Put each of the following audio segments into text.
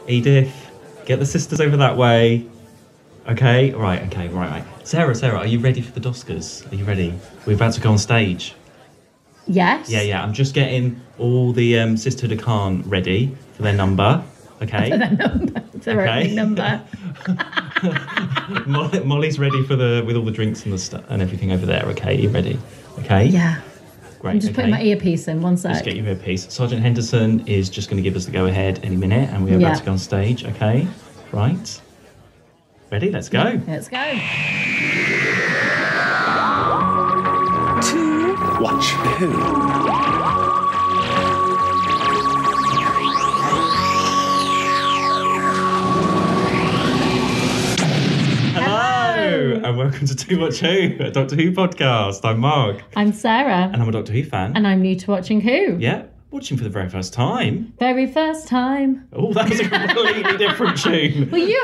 Edith, get the sisters over that way. Okay, right. Sarah, are you ready for the Doscars? Are you ready? We're about to go on stage. Yes. Yeah. I'm just getting all the Sisterhood of Khan ready for their number. Okay. For their number. Their opening number. Molly's ready with all the drinks and the stuff and everything over there. Okay, you ready? Okay. Yeah. Great. I'm just putting my earpiece in. One sec. Just get your earpiece. Sergeant Henderson is just going to give us the go ahead any minute, and we're about to go on stage. Okay. Right. Ready? Let's go. Let's go. To watch who? Hello, and welcome to Too Much Who, a Doctor Who podcast. I'm Mark. I'm Sarah. And I'm a Doctor Who fan. And I'm new to watching Who. Yeah, watching for the very first time. Very first time. Oh, that was a completely different tune. Well, you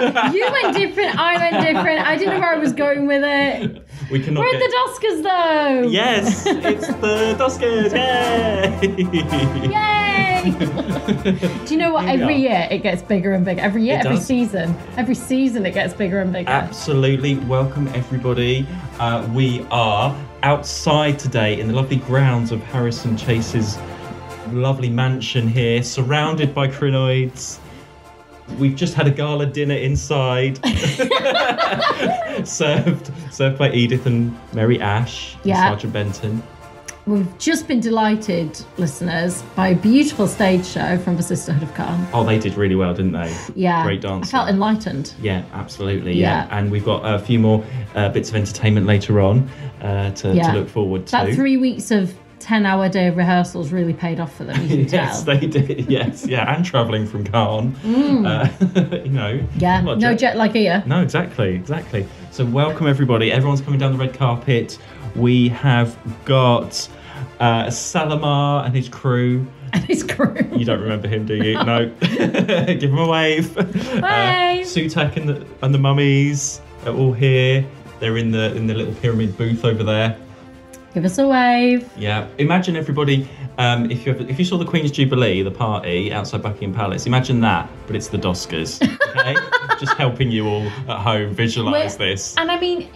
went different, I went different. I didn't know where I was going with it. We're at the Doscars, though. Yes, it's the Doscars. Yay! Yay! Do you know what? Every year it gets bigger and bigger. Every year, every season it gets bigger and bigger. Absolutely. Welcome, everybody. We are outside today in the lovely grounds of Harrison Chase's lovely mansion here, surrounded by crinoids. We've just had a gala dinner inside, served by Edith and Mary Ash and Sergeant Benton. We've just been delighted, listeners, by a beautiful stage show from the Sisterhood of Khan. Oh, they did really well, didn't they? Yeah. Great dance. I felt enlightened. Yeah, absolutely. Yeah. And we've got a few more bits of entertainment later on to look forward to. That 3 weeks of 10-hour day of rehearsals really paid off for them, you can tell. Yes, they did. Yes, yeah, and travelling from Khan. Yeah, no jet lag here. No, exactly. So welcome, everybody. Everyone's coming down the red carpet. We have got Salamar and his crew. You don't remember him, do you? No. Give him a wave. Hey. Sutak and the mummies are all here. They're in the little pyramid booth over there. Give us a wave. Yeah. Imagine everybody, if you saw the Queen's Jubilee, the party outside Buckingham Palace, imagine that, but it's the Doscars. Okay? Just helping you all at home visualise this. And I mean,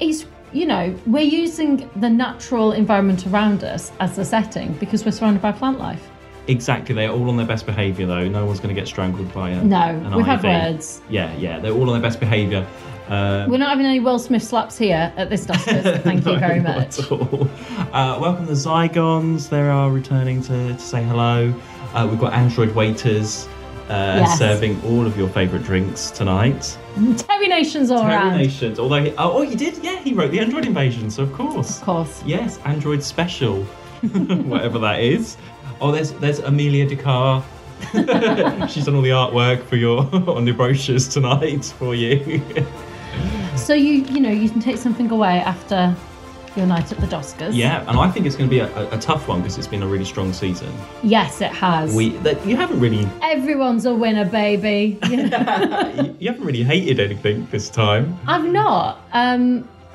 we're using the natural environment around us as the setting because we're surrounded by plant life. Exactly. They're all on their best behaviour, though. No one's going to get strangled by an we've IV. had words. Yeah. They're all on their best behaviour. We're not having any Will Smith slaps here at this Doscars. Thank you very much. Not at all. Welcome the Zygons. They are returning to say hello. We've got android waiters serving all of your favourite drinks tonight. Terry Nation's all around. Terry Nation's. Although he did. Yeah, he wrote the Android Invasion. So of course. Yes, Android Special, whatever that is. Oh, there's Amelia Dakar. She's done all the artwork on your brochures tonight for you. So you can take something away after your night at the Doscars. Yeah, and I think it's going to be a tough one because it's been a really strong season. Yes, it has. You haven't really... Everyone's a winner, baby. You haven't really hated anything this time. I've not.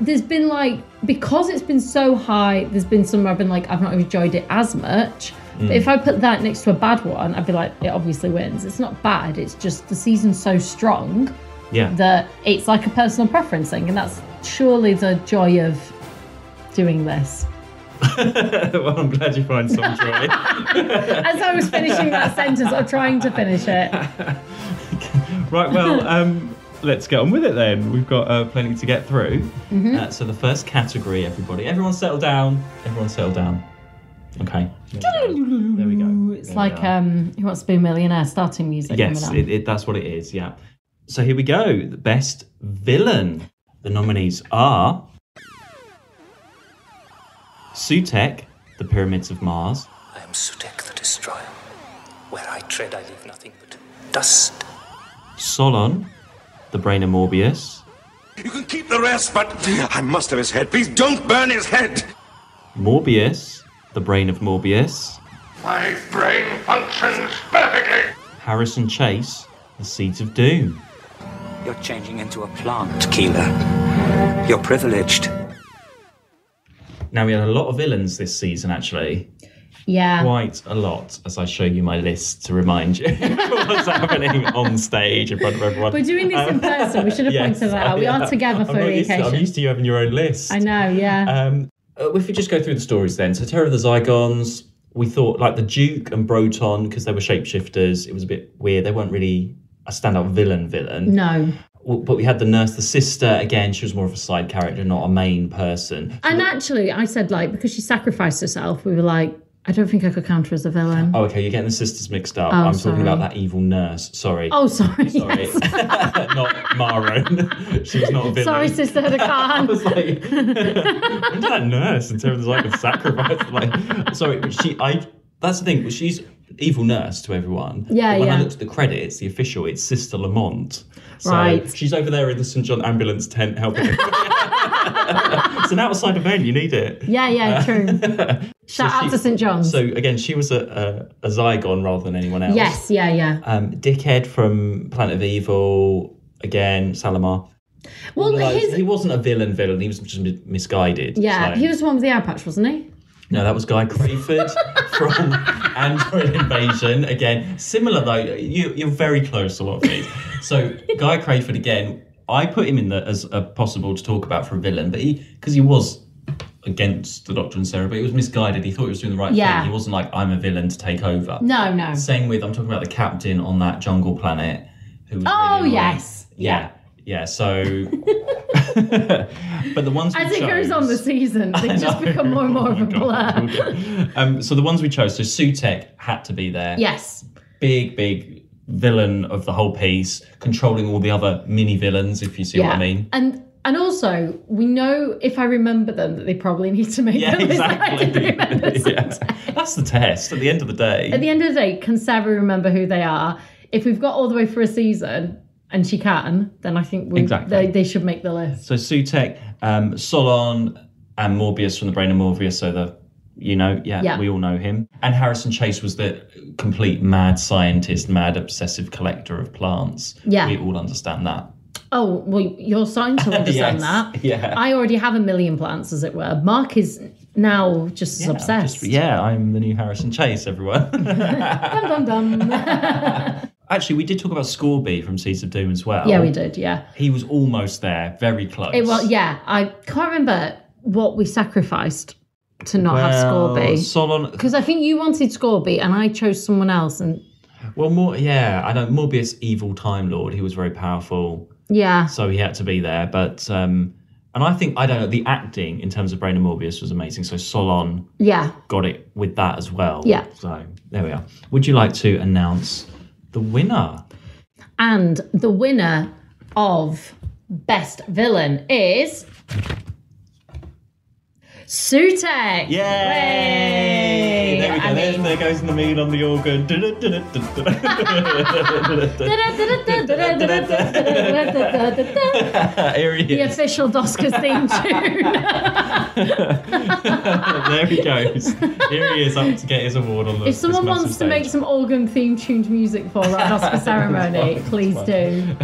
There's been because it's been so high, there's been some where I've been I've not enjoyed it as much. But if I put that next to a bad one, I'd be like, it obviously wins. It's not bad, it's just the season's so strong that it's like a personal preference thing, and that's surely the joy of doing this. Well, I'm glad you find some joy. As I was finishing that sentence, or trying to finish it. Right, well, let's get on with it then. We've got plenty to get through. Mm-hmm. So the first category, everybody. Everyone settle down. Okay. There we go. It's Who Wants to Be a Millionaire starting music. Yes, that's what it is, yeah. So here we go. The best villain. The nominees are Sutek, The Pyramids of Mars. I am Sutek the Destroyer. Where I tread, I leave nothing but dust. Solon, The Brain of Morbius. You can keep the rest, but I must have his head. Please don't burn his head. Morbius, The Brain of Morbius. My brain functions perfectly. Harrison Chase, The Seeds of Doom. You're changing into a plant, Keeler. You're privileged. Now, we had a lot of villains this season, actually. quite a lot as I show you my list to remind you what's happening on stage in front of everyone. We're doing this in person. We should have pointed that out. We are together for the occasion. I'm used to you having your own list. I know, yeah. If we just go through the stories then. So Terror of the Zygons, we thought like the Duke and Broton, because they were shapeshifters, it was a bit weird. They weren't really a standout villain. No. But we had the nurse, the sister, again, she was more of a side character, not a main person. And actually, I said, like, because she sacrificed herself, we were like, I don't think I could count her as a villain. Oh, okay, you're getting the sisters mixed up. Oh, I'm sorry. talking about that evil nurse. Sorry. Oh, sorry. Yes. Not Maron. She's not a villain. Sorry, Sister Khan. I was like, when did that nurse in terms of like a sacrifice? Like, sorry, that's the thing. She's evil nurse to everyone. Yeah, but when yeah. I looked at the credits, the official, it's Sister Lamont. So right. She's over there in the St. John ambulance tent helping. It's an outside event. You need it. Yeah, true. Shout out to St. John's. So again, she was a Zygon rather than anyone else. Yes, yeah. Dickhead from Planet of Evil, again, Salamar. Well, he wasn't a villain. He was just misguided. Yeah, so. he was the one with the eye patch, wasn't he? No, that was Guy Crayford from Android Invasion. Again, similar though. You're very close to a lot of these. So Guy Crayford again. I put him in as a possible to talk about for a villain, but because he was against the Doctor and Sarah, but he was misguided. He thought he was doing the right thing. He wasn't like, I'm a villain to take over. No. Same with, I'm talking about the captain on that jungle planet. Who was really yes. Yeah, so... but the ones we chose... As it goes on the season, they just become more and more of a blur. So the ones we chose, so Sutek had to be there. Yes. Big villain of the whole piece, controlling all the other mini-villains, if you see what I mean. And also, we know, if I remember them, that they probably need to make them. Exactly. That's the test at the end of the day. At the end of the day, can Sarah remember who they are? If we've got all the way through a season... and she can, then I think they should make the list. So Sutek, Solon, and Morbius from the Brain of Morbius, so we all know him. And Harrison Chase was the complete mad scientist, mad obsessive collector of plants. Yeah. We all understand that. Oh, well, you're starting to understand that. Yeah. I already have a million plants, as it were. Mark is now just as obsessed. I'm the new Harrison Chase, everyone. Dum, dum, dum. Actually, we did talk about Scorby from Seeds of Doom as well. Yeah, we did, yeah. He was almost there, very close. I can't remember what we sacrificed to not have Scorby. Solon... Because I think you wanted Scorby and I chose someone else. And well, I know Morbius, evil Time Lord, he was very powerful. Yeah. So he had to be there. But, and I think, the acting in terms of Brain of Morbius was amazing. So Solon got it with that as well. Yeah. So there we are. Would you like to announce the winner? And the winner of Best Villain is... Sutek! Yay! There we go. There goes the mean on the organ. Here he is. The official Doscars theme tune. There he goes. Here he is up to get his award on the If someone wants to make some organ theme tuned music for that Oscar ceremony, please do.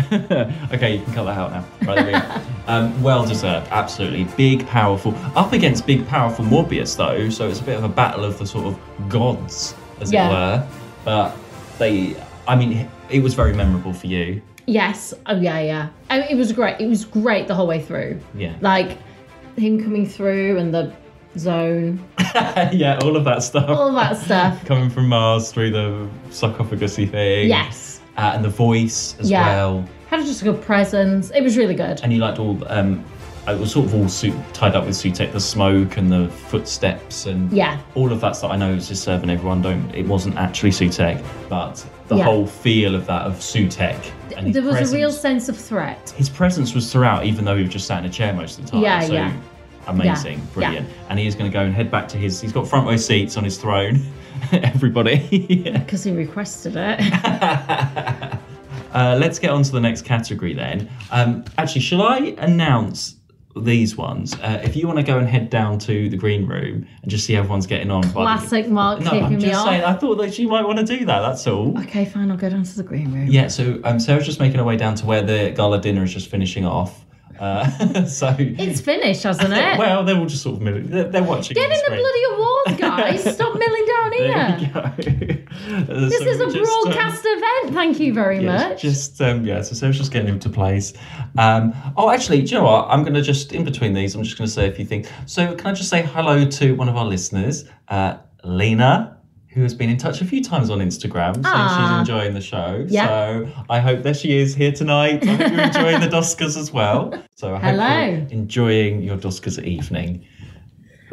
Okay, you can cut that out now. Right, there we go. Well deserved, absolutely. Big, powerful. Up against big, powerful Morbius, though, so it's a bit of a battle of the sort of gods, as it were. But it was very memorable for you. Yes. Oh, yeah. It was great. It was great the whole way through. Yeah. Like, him coming through and the zone. Yeah, all of that stuff. Coming from Mars through the sarcophagusy thing. Yes. And the voice as well. Had just a good presence. It was really good. And you liked all... it was sort of all tied up with Sutek, the smoke and the footsteps and all of that stuff. I know it's just serving everyone. It wasn't actually Sutek, but the whole feel of that of Sutek. And there was a real sense of threat. His presence was throughout, even though he was just sat in a chair most of the time. Amazing, brilliant. And he is going to go and head back to he's got front row seats on his throne. Everybody. Because he requested it. Let's get on to the next category then. Actually, shall I announce these ones? If you want to go and head down to the green room and just see how everyone's getting on. Classic Mark No, kicking I'm me just off. saying, I thought that she might want to do that, that's all. Okay, fine, I'll go down to the green room. Yeah, so Sarah's just making her way down to where the gala dinner is just finishing off. So it's finished, hasn't it? Well, they're all just sort of milling. They're watching. Get in the bloody awards, guys! Stop milling down here. This is a broadcast event. Thank you very much. Just so Sarah's just getting him to place. Actually, do you know what? I'm going to just in between these. I'm just going to say a few things. So, can I just say hello to one of our listeners, Lena, who has been in touch a few times on Instagram, saying she's enjoying the show. Yeah. So I hope there she is here tonight. I hope you're enjoying the Doscars as well. So I hope you're enjoying your Doscars evening.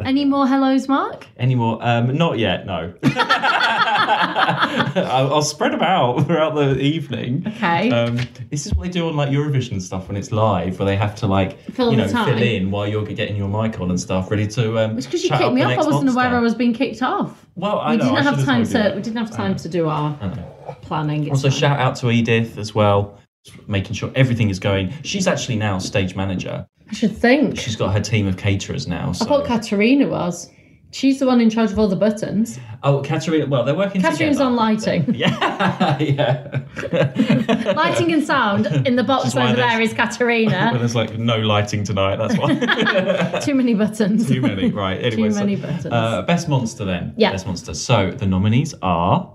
Any more hellos, Mark? Any more? Not yet, no. I'll spread them out throughout the evening. Okay. This is what they do on like Eurovision stuff when it's live, where they have to fill in while you're getting your mic on and stuff, ready to. It's because you kicked me off. I wasn't aware I was being kicked off. Well, we didn't have time to do our planning. Also, shout out to Edith as well, making sure everything is going. She's actually now stage manager. I should think. She's got her team of caterers now. So. I thought Katerina was. She's the one in charge of all the buttons. Oh, Katerina. Well, they're working Katerina's together. on lighting. Yeah. Lighting and sound in the box over there is Katerina. Well, there's like no lighting tonight, that's why. Too many buttons. Too many, right. Anyway, Too many buttons. Best monster then. Yeah. Best monster. So the nominees are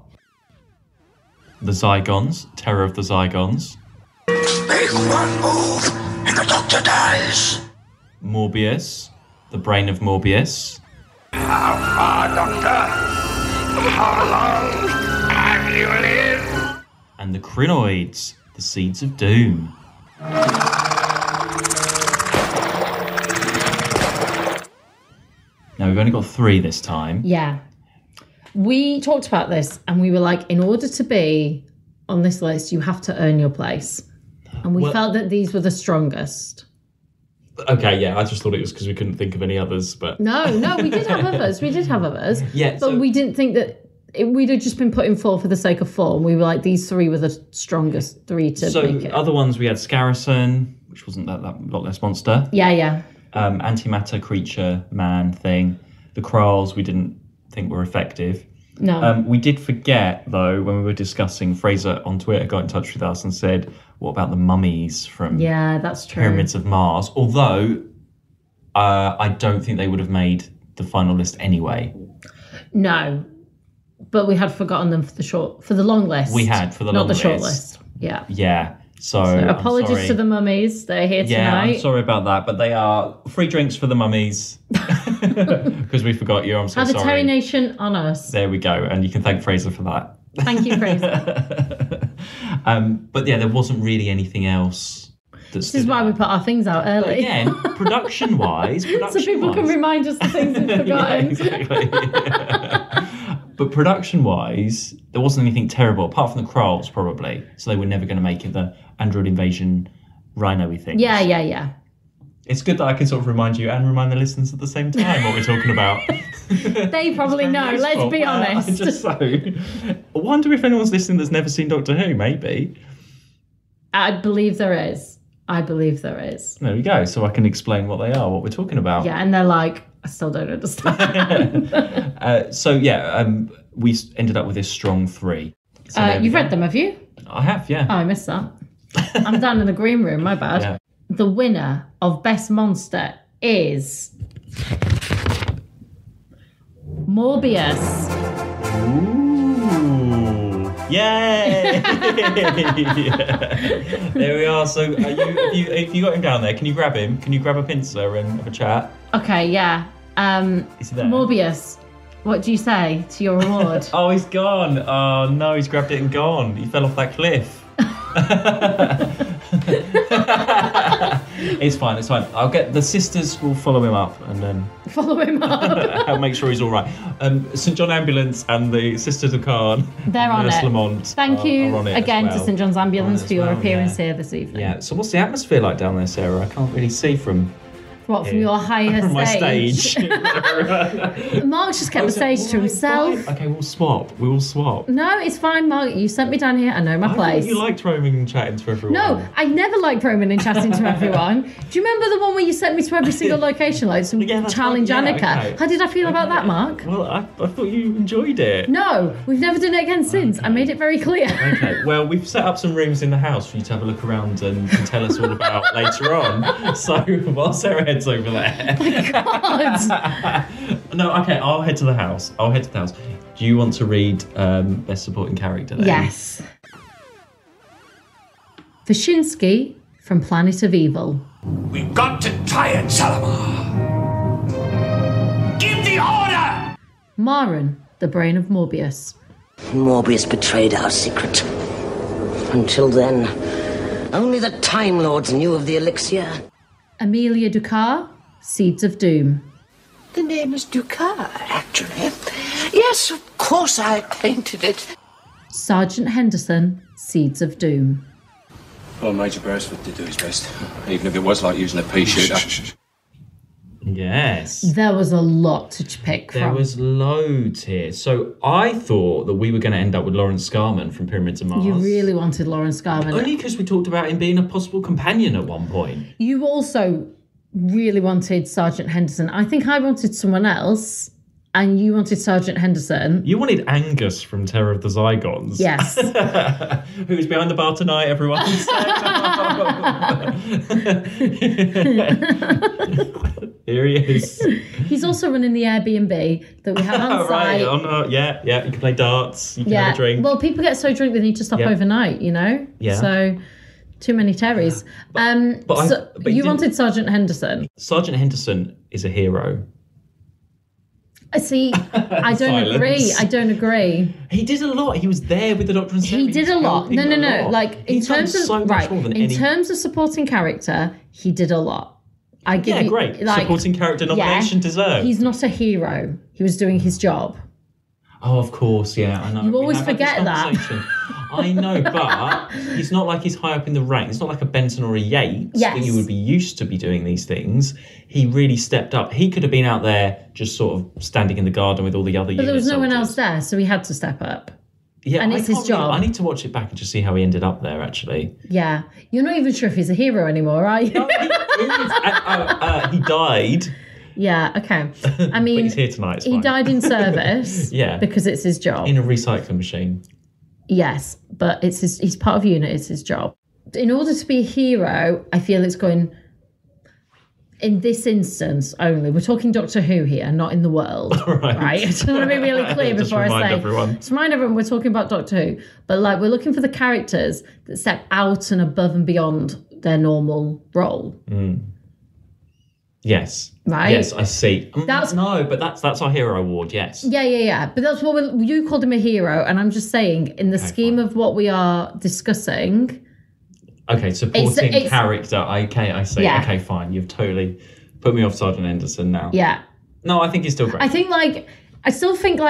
the Zygons, Terror of the Zygons. Make one move and the doctor dies. Morbius, the Brain of Morbius. How far, Doctor? How long have you lived? And the Crinoids, the Seeds of Doom. Now, we've only got 3 this time. Yeah. We talked about this and we were like, in order to be on this list, you have to earn your place. And we felt that these were the strongest. Okay, yeah, I just thought it was because we couldn't think of any others, but... No, we did have others. Yeah, but we didn't think that... We'd have just been putting 4 for the sake of 4. And we were like, these 3 were the strongest 3 to make it. So, other ones, we had Scarrison, which wasn't that lot less monster. Yeah. Antimatter creature man thing. The Kralls we didn't think were effective. No. We did forget, though, when we were discussing, Fraser on Twitter got in touch with us and said, what about the mummies from that's true. Pyramids of Mars? Although, I don't think they would have made the final list anyway. No. But we had forgotten them for the long list. We had, for the long list. Not the short list. Yeah. Yeah. So apologies to the mummies. They're here tonight. Yeah, I'm sorry about that, but they are free drinks for the mummies. Because we forgot you. I'm so sorry. Have the sorry. Terry Nation on us. There we go. And you can thank Fraser for that. Thank you, Fraser. But yeah, there wasn't really anything else. This is why we put our things out early. But again, production-wise... so people can remind us the things we've forgotten. Yeah, exactly. But production-wise, there wasn't anything terrible, apart from the Kralls, probably. So they were never going to make it the Android Invasion Rhino-y thing. Yeah. It's good that I can sort of remind you and remind the listeners at the same time what we're talking about. They probably know, let's be honest. Just so. I wonder if anyone's listening that's never seen Doctor Who, maybe. I believe there is. There we go. So I can explain what they are, what we're talking about. Yeah, and they're like, I still don't understand. We ended up with this strong 3. So you've read them, have you? I have, yeah. Oh, I missed that. I'm down in the green room, my bad. Yeah. The winner of Best Monster is... Morbius. Ooh. Yay! There we are. So if you got him down there, can you grab him? Can you grab a pincer and have a chat? Okay, yeah. Is he there? Morbius, what do you say to your award? Oh, he's gone. Oh, no, he's grabbed it and gone. He fell off that cliff. It's fine. I'll get the sisters will follow him up and then I'll make sure he's all right. St John Ambulance and the Sisters of Khan. They're on it. Lamont Thank you on it again well. to St John's Ambulance for your appearance yeah. here this evening. Yeah. So what's the atmosphere like down there, Sarah? I can't really see from What, from your higher From my stage? stage. Mark's just kept the stage to himself. Fine. Okay, we'll swap. We will swap. No, it's fine, Mark. You sent me down here. I know my place. You liked roaming and chatting to everyone. No, I never liked roaming and chatting to everyone. Do you remember the one where you sent me to every single location, like some challenge Annika? Okay. How did I feel about that, Mark? Well, I thought you enjoyed it. No, we've never done it again since. I made it very clear. Okay, well, we've set up some rooms in the house for you to have a look around and tell us all about later on. So while Sarah heads over there. God. No, okay, I'll head to the house. Do you want to read Best Supporting Character then? Yes. Vashinsky from Planet of Evil. We've got to tie it, Salamar. Give the order! Marin, the brain of Morbius. Morbius betrayed our secret. Until then, only the Time Lords knew of the elixir. Amelia Doscar, Seeds of Doom. The name is Doscar, actually. Yes, of course I painted it. Sergeant Henderson, Seeds of Doom. Well, Major Beresford did do his best, even if it was like using a pea shooter. Yes. There was a lot to pick from. There was loads here. So I thought that we were going to end up with Lawrence Scarman from Pyramids of Mars. You really wanted Lawrence Scarman. Only because we talked about him being a possible companion at one point. You also really wanted Sergeant Henderson. I think I wanted someone else, and you wanted Sergeant Henderson. You wanted Angus from Terror of the Zygons. Yes. Who's behind the bar tonight, everyone? Here he is. He's also running the Airbnb that we have on Right. site. Yeah. You can play darts. You can have a drink. Well, people get so drunk they need to stop overnight, you know? Yeah. So, too many Terrys. But you wanted Sergeant Henderson. Sergeant Henderson is a hero. See, I don't agree. I don't agree. He did a lot. He was there with the Doctor and Sarah. He did a lot. No. Like in He's terms done of so much more than in terms of supporting character, he did a lot. I give you great. Supporting character nomination deserved. He's not a hero. He was doing his job. Oh, of course, yeah, I know. You always forget that. I know, but he's not like he's high up in the ranks. It's not like a Benson or a Yates that you would be used to be doing these things. He really stepped up. He could have been out there just sort of standing in the garden with all the other units. But there was no one else there, so he had to step up. Yeah, and it's his job. I need to watch it back and just see how he ended up there, actually. Yeah. You're not even sure if he's a hero anymore, are you? No, he died. Yeah, okay. I mean, but he's here tonight. He died in service. Yeah. Because it's his job. In a recycling machine. Yes, but he's part of UNIT, it's his job. In order to be a hero, I feel it's going, in this instance only, we're talking Doctor Who here, not in the world. Right? I just want to be really clear before I say. Just remind everyone, we're talking about Doctor Who. But like, we're looking for the characters that step out and above and beyond their normal role. Mm. Yes. Right? Yes, I see. That's our hero award, yes. Yeah. But that's what you called him a hero, and I'm just saying, in the scheme of what we are discussing. Okay, supporting character. Okay, I see. Yeah. Okay, fine. You've totally put me off Sergeant Henderson now. Yeah. No, I think he's still great. I still think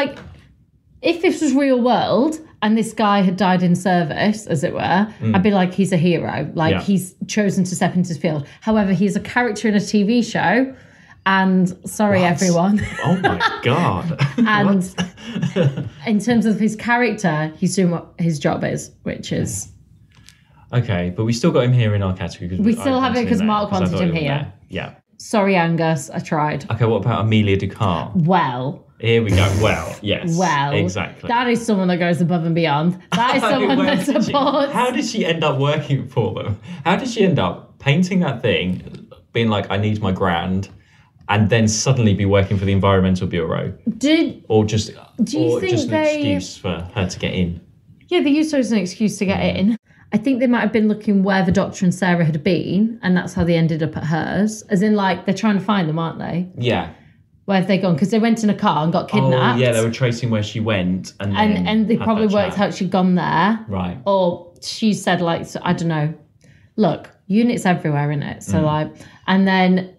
if this was real world and this guy had died in service, as it were, I'd be like, he's a hero. He's chosen to step into his field. However, he's a character in a TV show. And sorry, everyone. Oh my God. And in terms of his character, he's doing what his job is, which is... Okay, but we still got him here in our category. We still have it because Mark wanted him here. Yeah. Sorry, Angus, I tried. Okay, what about Amelia Doscar? Well... Here we go. Well, yes. Well, exactly. That is someone that goes above and beyond. That is someone that supports. How did she end up working for them? How did she end up painting that thing, being like, I need my grand, and then suddenly be working for the Environmental Bureau? Just an excuse for her to get in? Yeah, they used her as an excuse to get in. I think they might have been looking where the Doctor and Sarah had been, and that's how they ended up at hers. As in, they're trying to find them, aren't they? Yeah. Where have they gone? Because they went in a car and got kidnapped. Oh, yeah, they were tracing where she went. And they probably worked out she'd gone there. Right. Or she said, I don't know. Look, units everywhere, innit? So, and then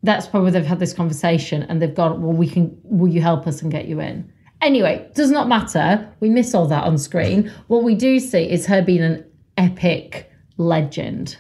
that's probably they've had this conversation and they've gone, will you help us and get you in? Anyway, does not matter. We miss all that on screen. What we do see is her being an epic legend.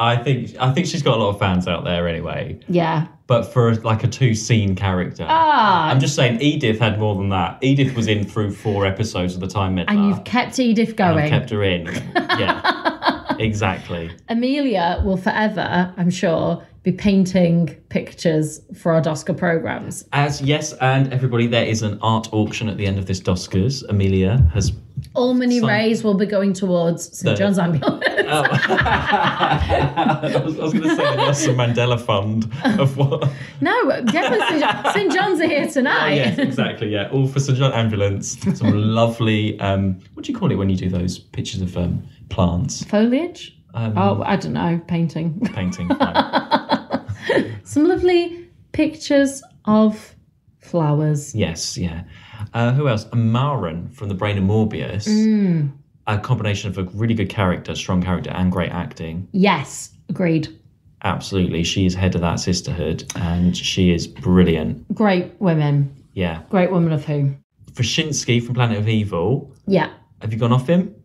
I think she's got a lot of fans out there anyway. Yeah. But for like a 2-scene character. I'm just saying Edith had more than that. Edith was in through 4 episodes of the Time Meddler. And you've kept Edith going. And I've kept her in. Yeah. Exactly. Amelia will forever, I'm sure, be painting pictures for our Doscar programmes. And everybody, there is an art auction at the end of this Doscars. Amelia has... All money raised will be going towards St John's Ambulance. Oh. I was going to say the Nelson Mandela Fund of what? No, definitely St John's are here tonight. Oh, yes, exactly, yeah. All for St John's Ambulance. Some lovely, what do you call it when you do those pictures of plants? Foliage? I don't know, painting. Painting, fine. Some lovely pictures of flowers. Yes, yeah. Who else? Amaran from The Brain of Morbius. A combination of a really good character, strong character, and great acting. Yes, agreed. Absolutely. She is head of that sisterhood, and she is brilliant. Great women. Yeah. Great woman of who? Krasinski from Planet of Evil. Yeah. Have you gone off him?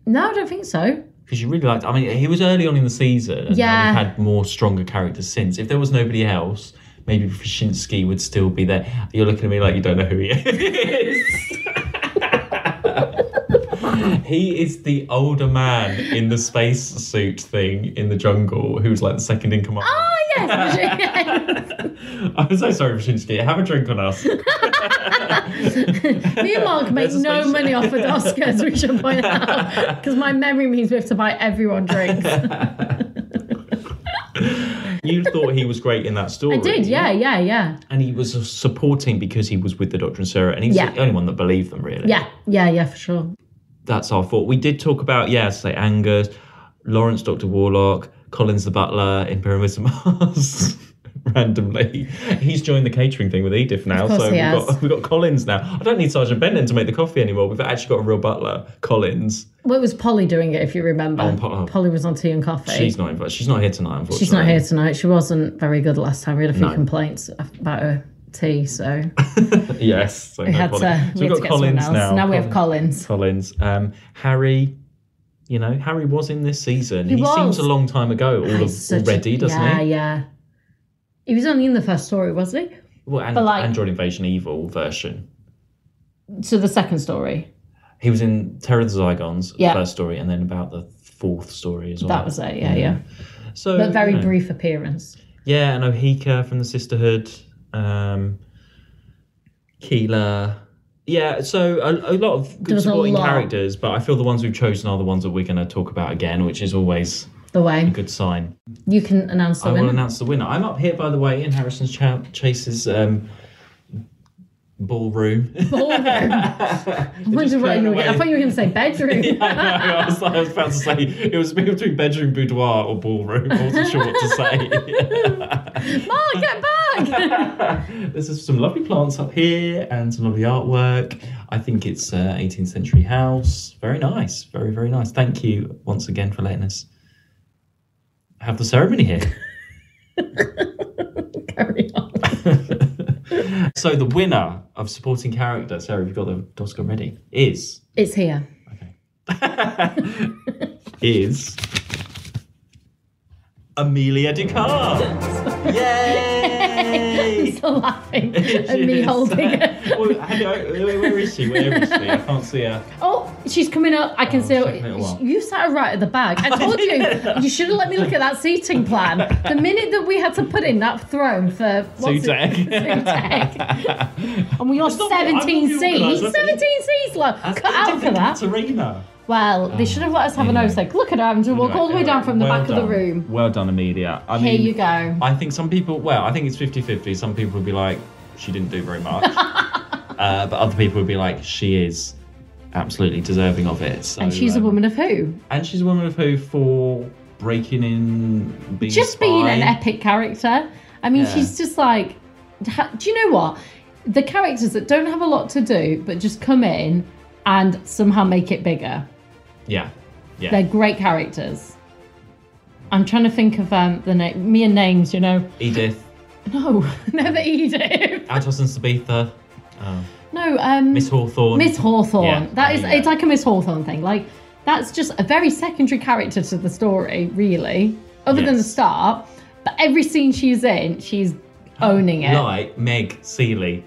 No, I don't think so. Because you really liked... I mean, he was early on in the season, and now we've had more stronger characters since. If there was nobody else... Maybe Krasinski would still be there. You're looking at me like you don't know who he is. He is the older man in the space suit thing in the jungle who's like the second in command. Oh, yes. I'm so sorry, Krasinski. Have a drink on us. Me and Mark make no money off of Doscars, we should point out. Because my memory means we have to buy everyone drinks. You thought he was great in that story. I did, yeah. And he was supporting because he was with the Doctor and Sarah, and he's the only one that believed them, really. Yeah, for sure. That's our fault. We did talk about, say Angus, Lawrence, Dr. Warlock, Collins the butler in Pyramids of Mars. Randomly. He's joined the catering thing with Edith now, so we've got Collins now. I don't need Sergeant Benton to make the coffee anymore. We've actually got a real butler, Collins. Well, it was Polly doing it, if you remember. Polly was on tea and coffee. She's not here tonight, unfortunately. She's not here tonight. She wasn't very good last time. We had a few complaints about her tea, so... Yes. So we had to we've got Collins now. Now we have Collins. Harry... Harry was in this season. He seems a long time ago already, doesn't he? Yeah. He was only in the first story, wasn't he? Well, Android Invasion Evil version. So the second story? He was in Terror of the Zygons, first story, and then about the 4th story as well. That was it, yeah. So, but very brief appearance. Yeah, and Ohika from the Sisterhood. Keela. Yeah, so a lot of good supporting characters, but I feel the ones we've chosen are the ones that we're going to talk about again, which is always... the way. A good sign. You can announce the winner. I will announce the winner. I'm up here, by the way, in Harrison Chase's ballroom. Ballroom? I thought you were going to say bedroom. I was about to say, it was between bedroom, boudoir or ballroom. I wasn't sure what to say. Mark, get back! There's some lovely plants up here and some lovely artwork. I think it's 18th century house. Very nice. Very, very nice. Thank you once again for letting us have the ceremony here. Carry on. So the winner of supporting character, Sarah, if you've got the Doscar ready, is... It's here. Okay. Is... Amelia Doscar. Yay! I'm still laughing at me holding it. Well, where is she? I can't see her. Oh, she's coming up. I can see her. You sat her right at the back. I told you should have let me look at that seating plan. The minute that we had to put in that throne for... Two-deck. And we lost 17 seats. 17 seats, love. Cut out for that. Arena. Well, they should have let us have an O-sec. Look at her having to walk all the way down from the back of the room. Well done, Amelia. Here you go. I think some people, I think it's 50-50. Some people would be like, she didn't do very much. But other people would be like, she is absolutely deserving of it. So, and she's a woman of who? And she's a woman of who for breaking in, being just being an epic character. I mean, she's just like, do you know what? The characters that don't have a lot to do, but just come in and somehow make it bigger. Yeah. They're great characters. I'm trying to think of the name. Me and names, Edith. No, never Edith. Atos and Sabitha. No, Miss Hawthorne. Miss Hawthorne. Yeah, it's like a Miss Hawthorne thing. Like, that's just a very secondary character to the story, really. other than the Yes. start. But every scene she's in, she's owning it. Like Meg Seeley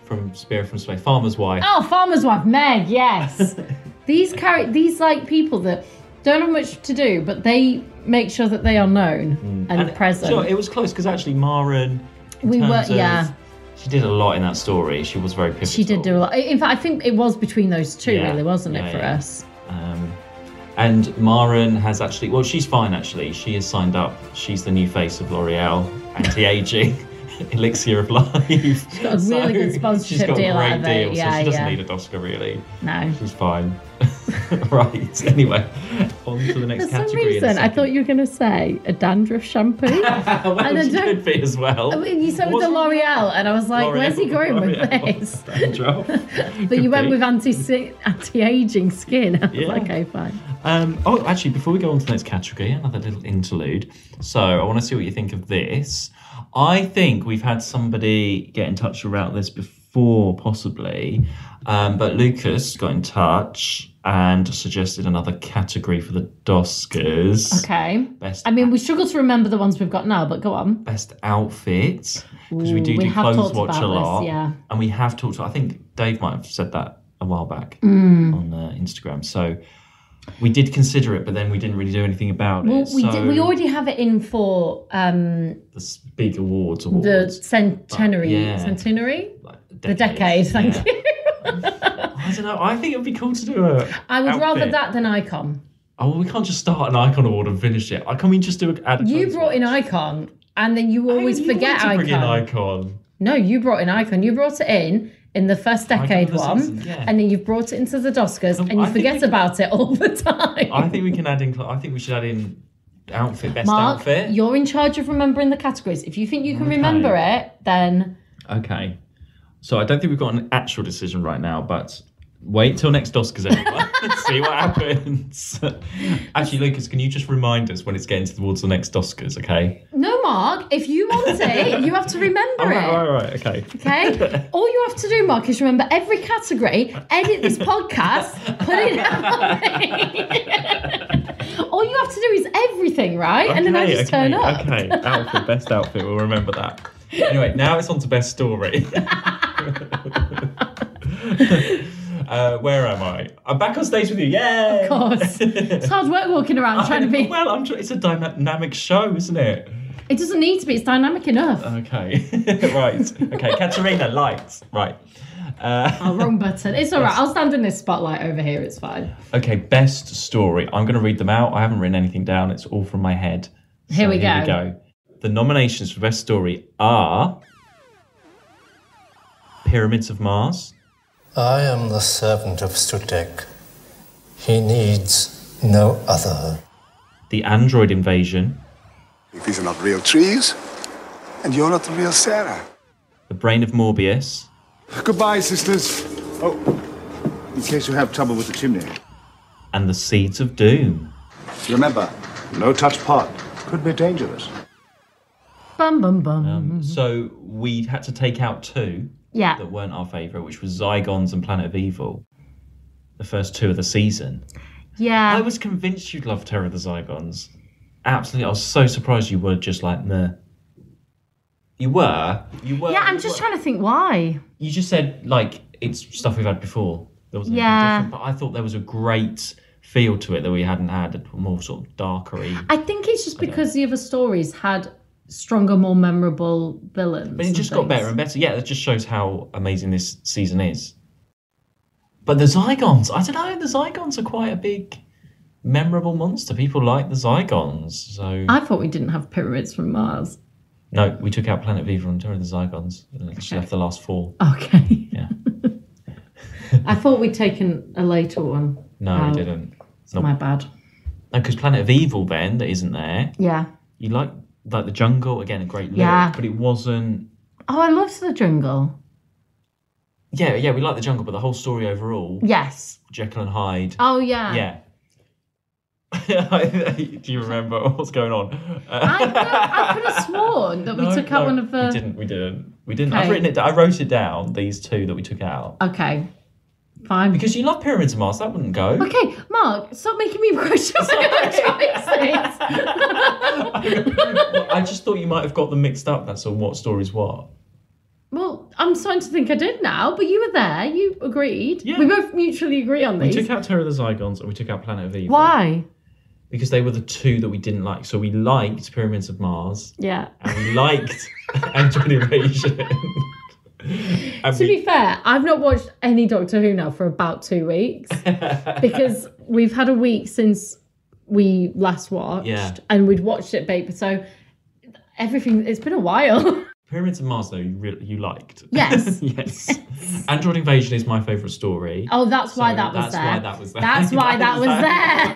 from Spirit from Space, Farmer's Wife. Oh, Farmer's Wife, Meg, yes. these like people that don't have much to do, but they make sure that they are known and present. Sure, it was close because actually Maren. She did a lot in that story. She was very pivotal. She did do a lot. In fact, I think it was between those two, really, wasn't it, for us? And Maren has actually, well, she's fine actually. She is signed up. She's the new face of L'Oreal anti-aging elixir of life. She's got a really good sponsorship deal out of it. So she doesn't need a Doscar really. No. She's fine. Right. Anyway, on to the next category. For some reason, I thought you were going to say a dandruff shampoo. Well, and she could be as well. I mean, you said with the L'Oreal, and I was like, where's he going with this? But you went with anti-aging skin. I was like, okay, fine. Actually, before we go on to the next category, another little interlude. So I want to see what you think of this. I think we've had somebody get in touch about this before, possibly, but Lucas got in touch and suggested another category for the Doscars. Okay. We struggle to remember the ones we've got now, but go on. Best outfit, because we do clothes watch a lot. This, yeah. And we have talked, I think Dave might have said that a while back on Instagram. So we did consider it, but then we didn't really do anything about it. We already have it in for the big awards. The centenary. The decade, thank you. I don't know. I think it would be cool to do a I would outfit. rather that than Icon. Oh, well, we can't just start an Icon award and finish it. Can we just do a You brought in Icon, and then you always forget Icon. Icon. Bring in Icon. No, you brought in Icon. You brought it in the first decade one, and then you've brought it into the Doscars, and you forget about it all the time. I think we can add in. I think we should add in outfit, best Mark, outfit. You're in charge of remembering the categories. If you think you can remember it, then okay. So I don't think we've got an actual decision right now, but wait till next Doscars, everyone. See what happens. Actually, Lucas, can you just remind us when it's getting towards the next Doscars, okay? No, Mark. If you want it, you have to remember it. All right, okay. Okay? All you have to do, Mark, is remember every category, edit this podcast, put it out. All you have to do is everything, right? And then I just turn up. Okay, outfit, best outfit, we'll remember that. Anyway, now it's on to best story. Where am I? I'm back on stage with you, yay! Of course. It's hard work walking around trying to be... Well, it's a dynamic show, isn't it? It doesn't need to be, it's dynamic enough. Okay, right. Okay, Katerina, lights. Right. Wrong button. It's all right, I'll stand in this spotlight over here, it's fine. Okay, best story. I'm going to read them out. I haven't written anything down, it's all from my head. Here we go. The nominations for best story are Pyramids of Mars. I am the servant of Sutek. He needs no other. The Android Invasion. These are not real trees, and you're not the real Sarah. The Brain of Morbius. Goodbye, sisters. Oh, in case you have trouble with the chimney. And The Seeds of Doom. Remember, no touch pot. Could be dangerous. Bum, bum, bum. So we had to take out two that weren't our favourite, which was Zygons and Planet of Evil. The first two of the season. Yeah. I was convinced you'd love Terror of the Zygons. Absolutely. I was so surprised you were just like, meh. You were. Yeah, I'm just trying to think why. You just said, like, it's stuff we've had before. There wasn't anything different. But I thought there was a great feel to it that we hadn't had, a more sort of darkery. I think it's just because the other stories had stronger, more memorable villains. But it just got better and better. Yeah, that just shows how amazing this season is. But the Zygons, I don't know, the Zygons are quite a big, memorable monster. People like the Zygons, so... I thought we didn't have Pyramids from Mars. No, we took out Planet of Evil and Terror of the Zygons. And just left the last four. Okay. Yeah. I thought we'd taken a later one. No, we didn't. It's my bad. No, because Planet of Evil then, that isn't there. Yeah. You like the jungle, again, a great lyric, Yeah. but it wasn't... Oh, I loved the jungle. Yeah, we like the jungle, but the whole story overall... Yes. Jekyll and Hyde. Oh, yeah. Yeah. Do you remember what's going on? I could have sworn that we took out one of the... We didn't. Okay. I wrote it down, these two that we took out. Okay. Fine. Because you love Pyramids of Mars, that wouldn't go. Okay, Mark, stop making me question my choices. I just thought you might have got them mixed up, that's all, what story's what. Well, I'm starting to think I did now, but you were there, you agreed. Yeah. We both mutually agree on We these. took out Terror of the Zygons and we took out Planet of Evil. Why? Because they were the two that we didn't like. So we liked Pyramids of Mars. Yeah. And we liked Android Invasion. To be fair, I've not watched any Doctor Who now for about 2 weeks because we've had a week since we last watched and we'd watched it, babe. So everything, it's been a while. Pyramids of Mars, though, you liked. Yes. Yes. Android Invasion is my favourite story. Oh, that's why that was there. That's why that was there. That's why that was there.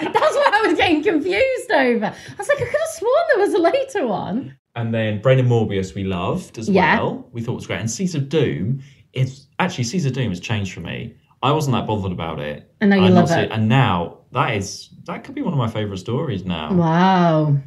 That's what I was getting confused over. I was like, I could have sworn there was a later one. And then Brain and Morbius we loved as well. We thought it was great. And Seeds of Doom, Seeds of Doom has changed for me. I wasn't that bothered about it. And now you love it. And now that could be one of my favourite stories now. Wow.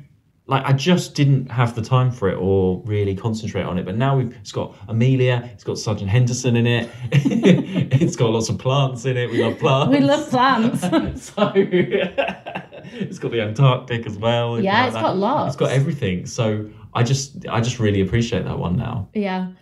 Like, I just didn't have the time for it or really concentrate on it. But now it's got Amelia, it's got Sergeant Henderson in it. It's got lots of plants in it. We love plants. We love plants. So it's got the Antarctic as well. Yeah, it's got lots. It's got everything. So I just really appreciate that one now. Yeah.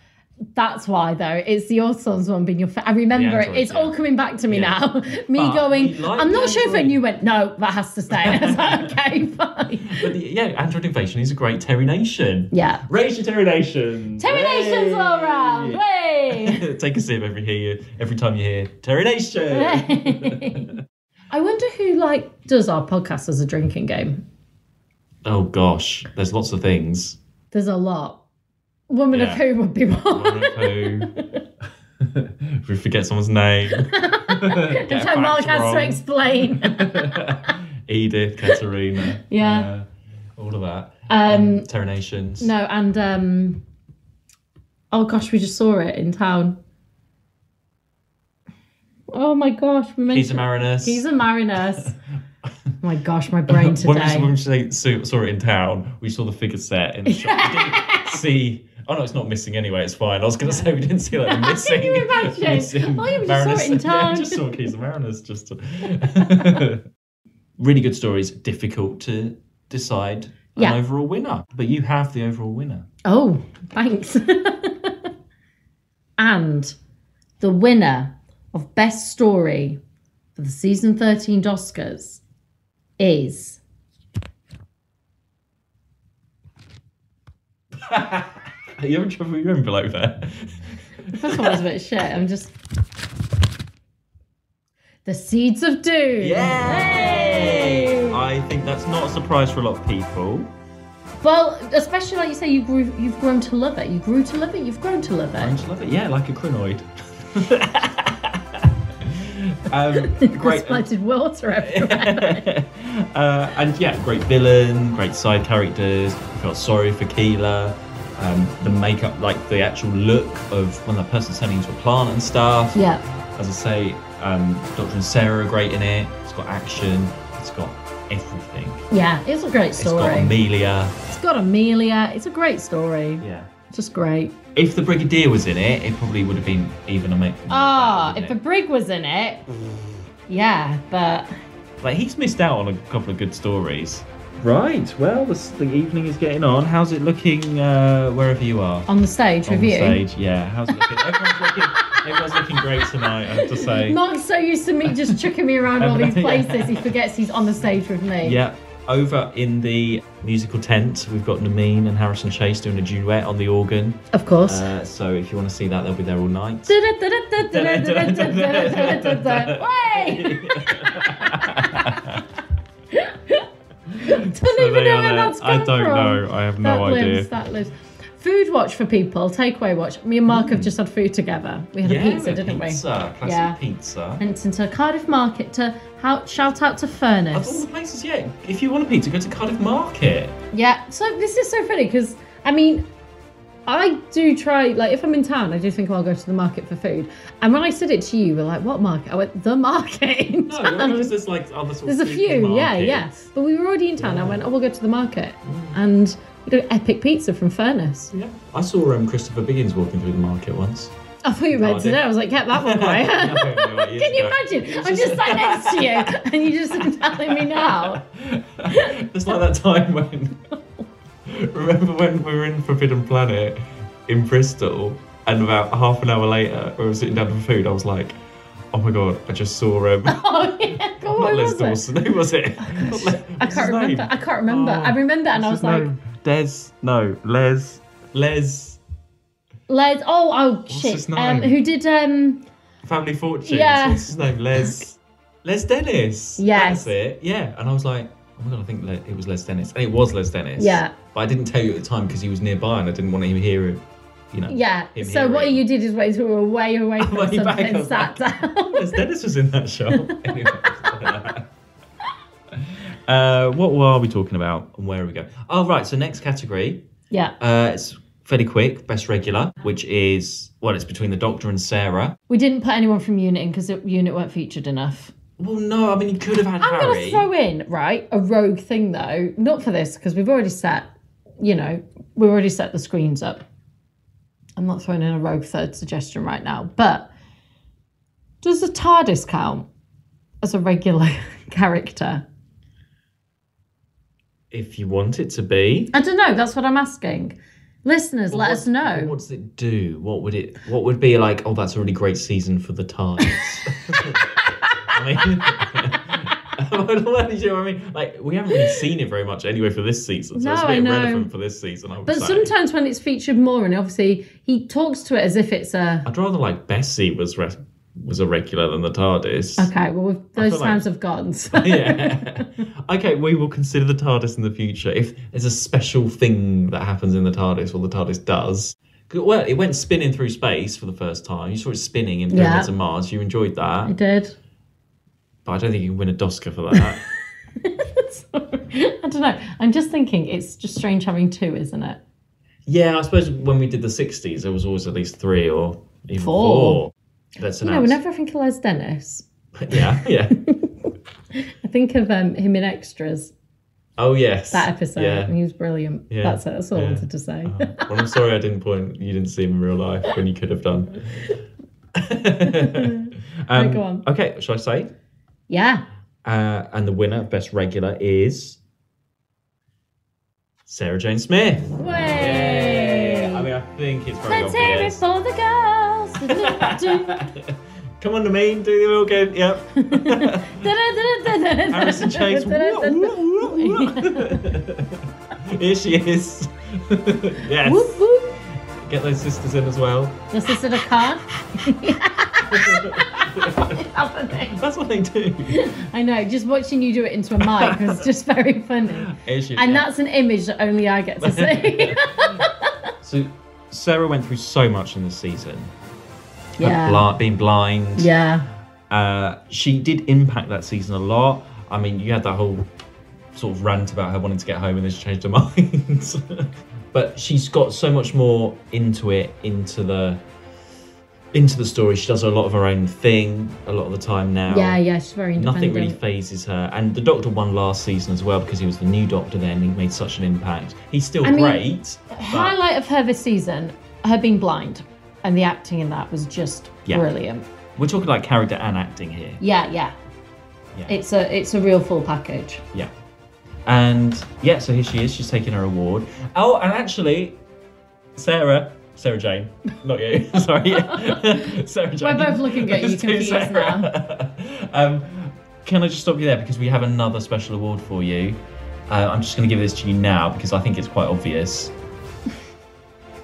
That's why, though. It's your son's one being your I remember it. It's all coming back to me now. Me going, I'm not sure if, and you went, no, that has to stay. And I was like, okay, fine. But Android Invasion is a great Terry Nation. Yeah. Raise your Terry Nation. Terry Nation's all round. Way. Take a sip every time you hear Terry Nation. I wonder who does our podcast as a drinking game. Oh gosh, there's lots of things. There's a lot. Woman of Who would be one. Woman of Who. If we forget someone's name. Until Mark has to explain. Edith, Katerina. Yeah. All of that. Terra Nations. No, and oh gosh, we just saw it in town. Oh my gosh, we mentioned He's a Marinus. He's a Marinus. Oh my gosh, my brain today. When we saw it in town, we saw the figure set in the shop. We didn't see. Oh no, it's not missing anyway. It's fine. I was going to say we didn't see the missing. Can you imagine? Oh yeah, we just saw it in town. Yeah, just saw Keys of Marinus. Really good stories. Difficult to decide an overall winner, but you have the overall winner. Oh, thanks. And the winner of Best Story for the season 13 Doscars is. Are you having trouble with your envelope there? The first one was a bit shit. I'm just. The Seeds of Doom. Yay! I think that's not a surprise for a lot of people. Well, especially like you say, you've grown to love it. You grew to love it. You've grown to love it. Grown to love it. Yeah, like a crinoid. Great. Splattered water everywhere. And great villain, great side characters. I felt sorry for Keela. The makeup, like the actual look of when that person's turning into a plant and stuff. Yeah. As I say, Dr. and Sarah are great in it. It's got action. It's got everything. Yeah, it's a great story. It's got Amelia. It's a great story. Yeah. Just great. If the Brigadier was in it, it probably would have been even amazing. If the Brig was in it, yeah, but... Like, he's missed out on a couple of good stories. Right, well, the evening is getting on. How's it looking wherever you are? On the stage with you? On the stage, yeah. How's it looking? Everyone's looking great tonight, I have to say. Mark's so used to me just chucking me around all these places, he forgets he's on the stage with me. Yeah. Over in the musical tent, we've got Nameen and Harrison Chase doing a duet on the organ. Of course. So if you want to see that, they'll be there all night. Don't even know where that's come from. I don't know. I have no idea. That lives. Food watch for people, takeaway watch. Me and Mark have just had food together. We had a pizza, didn't we? Classic pizza. Went into Cardiff Market to shout out to Furnace. Of all the places, if you want a pizza, go to Cardiff Market. Yeah, so this is so funny because, I mean, I do try, like, if I'm in town, I do think I'll go to the market for food. And when I said it to you, we're like, what market? I went, the market in town. No, because there's like other sorts of There's a few, yeah. But we were already in town. I went, we'll go to the market. And we got epic pizza from Furnace. Yeah. I saw Christopher Biggins walking through the market once. I thought you meant today. I was like, get that one quiet. Can you imagine? I'm just sat next to you and you're just telling me now. It's like that time when... Remember when we were in Forbidden Planet in Bristol and about half an hour later we were sitting down for food, I was like, oh my God, I just saw oh yeah, God, not Les Dawson. Who was it? I can't remember. I can't remember. I remember and I was like... Les. Oh shit. Who did Family Fortunes? Yeah. What's his name? Les Dennis. Yes. That's it. Yeah. And I was like, oh my God, I think it was Les Dennis. And it was Les Dennis. Yeah. But I didn't tell you at the time because he was nearby and I didn't want to hear it. You know. Yeah. So what you did is wait till we were way away from something and sat down. Les Dennis was in that show. Anyway. What are we talking about and where are we going? Oh, right. So next category. Yeah. It's fairly quick. Best regular, which is, well, it's between the Doctor and Sarah. We didn't put anyone from Unit in because Unit weren't featured enough. Well, no, I mean, you could have had Harry. I'm going to throw in, right, a rogue thing, though. Not for this, because we've already set the screens up. I'm not throwing in a rogue third suggestion right now. But does the TARDIS count as a regular character? If you want it to be. I don't know. That's what I'm asking. Listeners, let us know. What does it do? What would be like, oh, that's a really great season for the TARDIS? I mean, what do you know what I mean? Like, we haven't really seen it very much anyway for this season, so it's a bit irrelevant for this season, I would say. But sometimes when it's featured more, and obviously he talks to it as if it's a... I'd rather like Bessie was a regular than the TARDIS. Okay, well, those times have gone. So. Yeah. Okay, we will consider the TARDIS in the future. If there's a special thing that happens in the TARDIS, or the TARDIS does. Well, it went spinning through space for the first time. You saw it spinning in Pyramids of Mars. You enjoyed that. I did. But I don't think you can win a Doscar for that. I don't know. I'm just thinking it's just strange having two, isn't it? Yeah, I suppose when we did the 60s, there was always at least 3 or even 4. That's an whenever I think of Les Dennis. Yeah. I think of him in Extras. Oh, yes. That episode. And he was brilliant. Yeah. That's it. That's all I wanted to say. Well, I'm sorry you didn't see him in real life when you could have done. Go on. Okay, shall I say? Yeah. And the winner of Best Regular is Sarah Jane Smith. Way! I mean, I think it's very Let's hear it obvious. for the girls. Come on, Namin, do the organ. Yep. Harrison Chase. Here she is. Yes. Whoop, whoop. Get those sisters in as well. The sister of Khan. That's what they do. I know, just watching you do it into a mic was just very funny. That's an image that only I get to see. So Sarah went through so much in this season. Yeah. Being blind. Yeah. She did impact that season a lot. I mean, you had that whole sort of rant about her wanting to get home and then she changed her mind. But she's got so much more into the story. She does a lot of her own thing a lot of the time now. Yeah, she's very independent. Nothing really phases her. And the Doctor won last season as well because he was the new Doctor then. He made such an impact. He's still great. Highlight of her this season, her being blind. And the acting in that was just brilliant. We're talking like character and acting here. Yeah. It's a real full package. Yeah. And so here she is. She's taking her award. Oh, and actually, Sarah Jane, not you. Sorry, Sarah Jane. We're both looking at you, confused now. Can I just stop you there because we have another special award for you. I'm just going to give this to you now because I think it's quite obvious.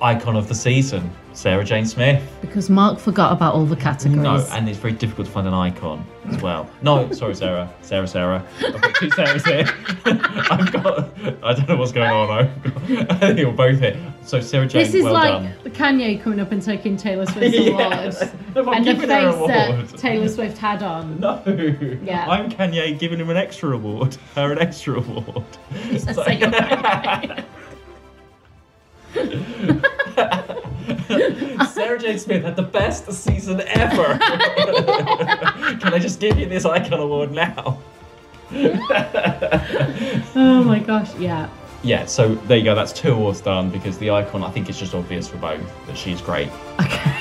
Icon of the season, Sarah Jane Smith. Because Mark forgot about all the categories. No, and it's very difficult to find an icon as well. No, sorry, Sarah. I've got 2 Sarahs here. I don't know what's going on. I think you're both here. So Sarah Jane, this is well like done. Kanye coming up and taking Taylor Swift's awards. And the face that Taylor Swift had on. No. Yeah. I'm Kanye giving him an extra award. Her an extra award. Sarah Jane Smith had the best season ever. Can I just give you this icon award now? Oh my gosh, yeah. Yeah, so there you go. That's 2 awards done because the icon, I think it's just obvious for both that she's great. Okay.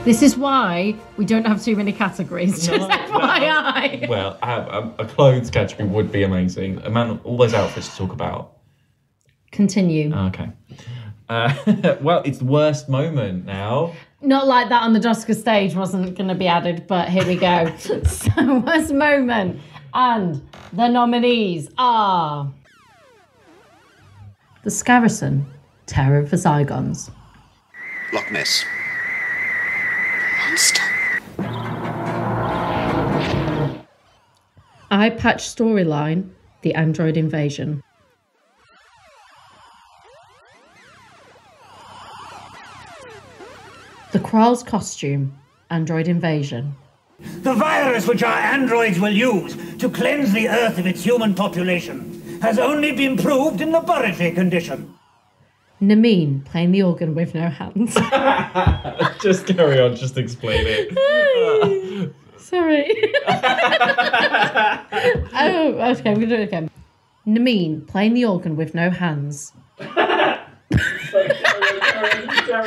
This is why we don't have too many categories, just FYI. Well, a clothes category would be amazing. All those outfits to talk about. Continue. Okay. Well, it's the worst moment now. Not like that on the Doscar stage wasn't going to be added, but here we go. So, worst moment. And the nominees are... The Scarrison, Terror of the Zygons. Loch Ness. Monster. Eye Patch storyline, The Android Invasion. The Krall's costume, Android Invasion. The virus which our androids will use to cleanse the Earth of its human population has only been proved in laboratory condition. Nameen playing the organ with no hands. Just carry on, just explain it. Sorry. Oh, okay, we're going to do it again. Nameen playing the organ with no hands. Carry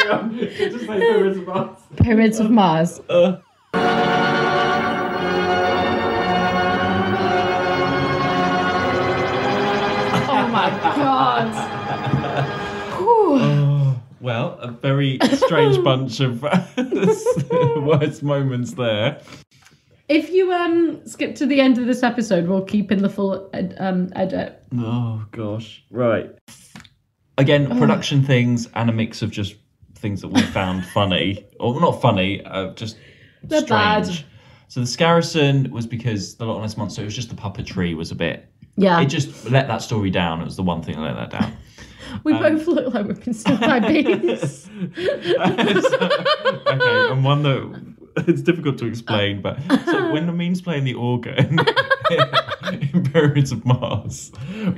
on. Just say Pyramids of Mars. Pyramids of Mars. Oh my god. Well, a very strange bunch of worst moments there. If you skip to the end of this episode, we'll keep in the full edit. Oh gosh. Right. Again, production things and a mix of just things that we found funny. Or not funny, just They're strange. bad. So the Scarrison was because the Loch Ness Monster, it was just the puppetry was a bit... Yeah. It just let that story down. It was the one thing that let that down. We both look like we've been stung by bees. Okay, and one that it's difficult to explain, but so when Nameen's playing the organ in Pyramids of Mars,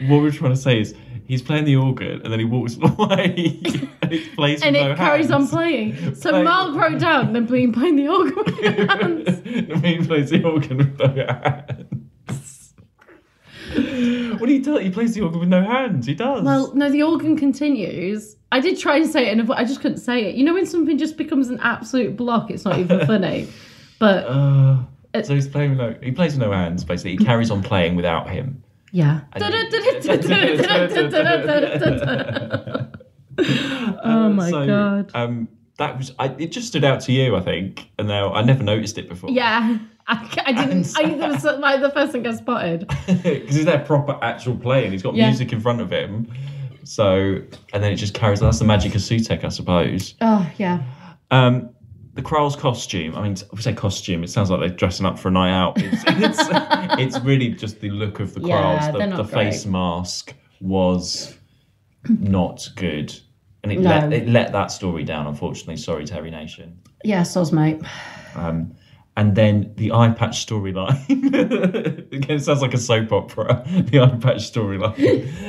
what we're trying to say is he's playing the organ and then he walks away and it plays with and no it carries hands. on playing. So Mark wrote down them playing the organ with no hands. Nameen plays the organ with no hands. What do you tell? He plays the organ with no hands. He does. Well, no, the organ continues. I did try and say it, and I just couldn't say it. You know when something just becomes an absolute block, it's not even funny. But so he's playing with he plays with no hands. Basically, he carries on playing without him. Yeah. Oh my god. That was it. Just stood out to you, I think, and now I never noticed it before. Yeah. I didn't. It was like the first thing I spotted. Because he's there proper actual playing. He's got music in front of him. So, and then it just carries on. That's the magic of Sutek, I suppose. Oh, yeah. The Krall's costume. I mean, if we say costume, it sounds like they're dressing up for a night out. It's really just the look of the Kralls. The face mask was not good. And it let that story down, unfortunately. Sorry, Terry Nation. Yeah, soz, mate. And then the eye patch storyline. Again, it sounds like a soap opera. The eye patch storyline.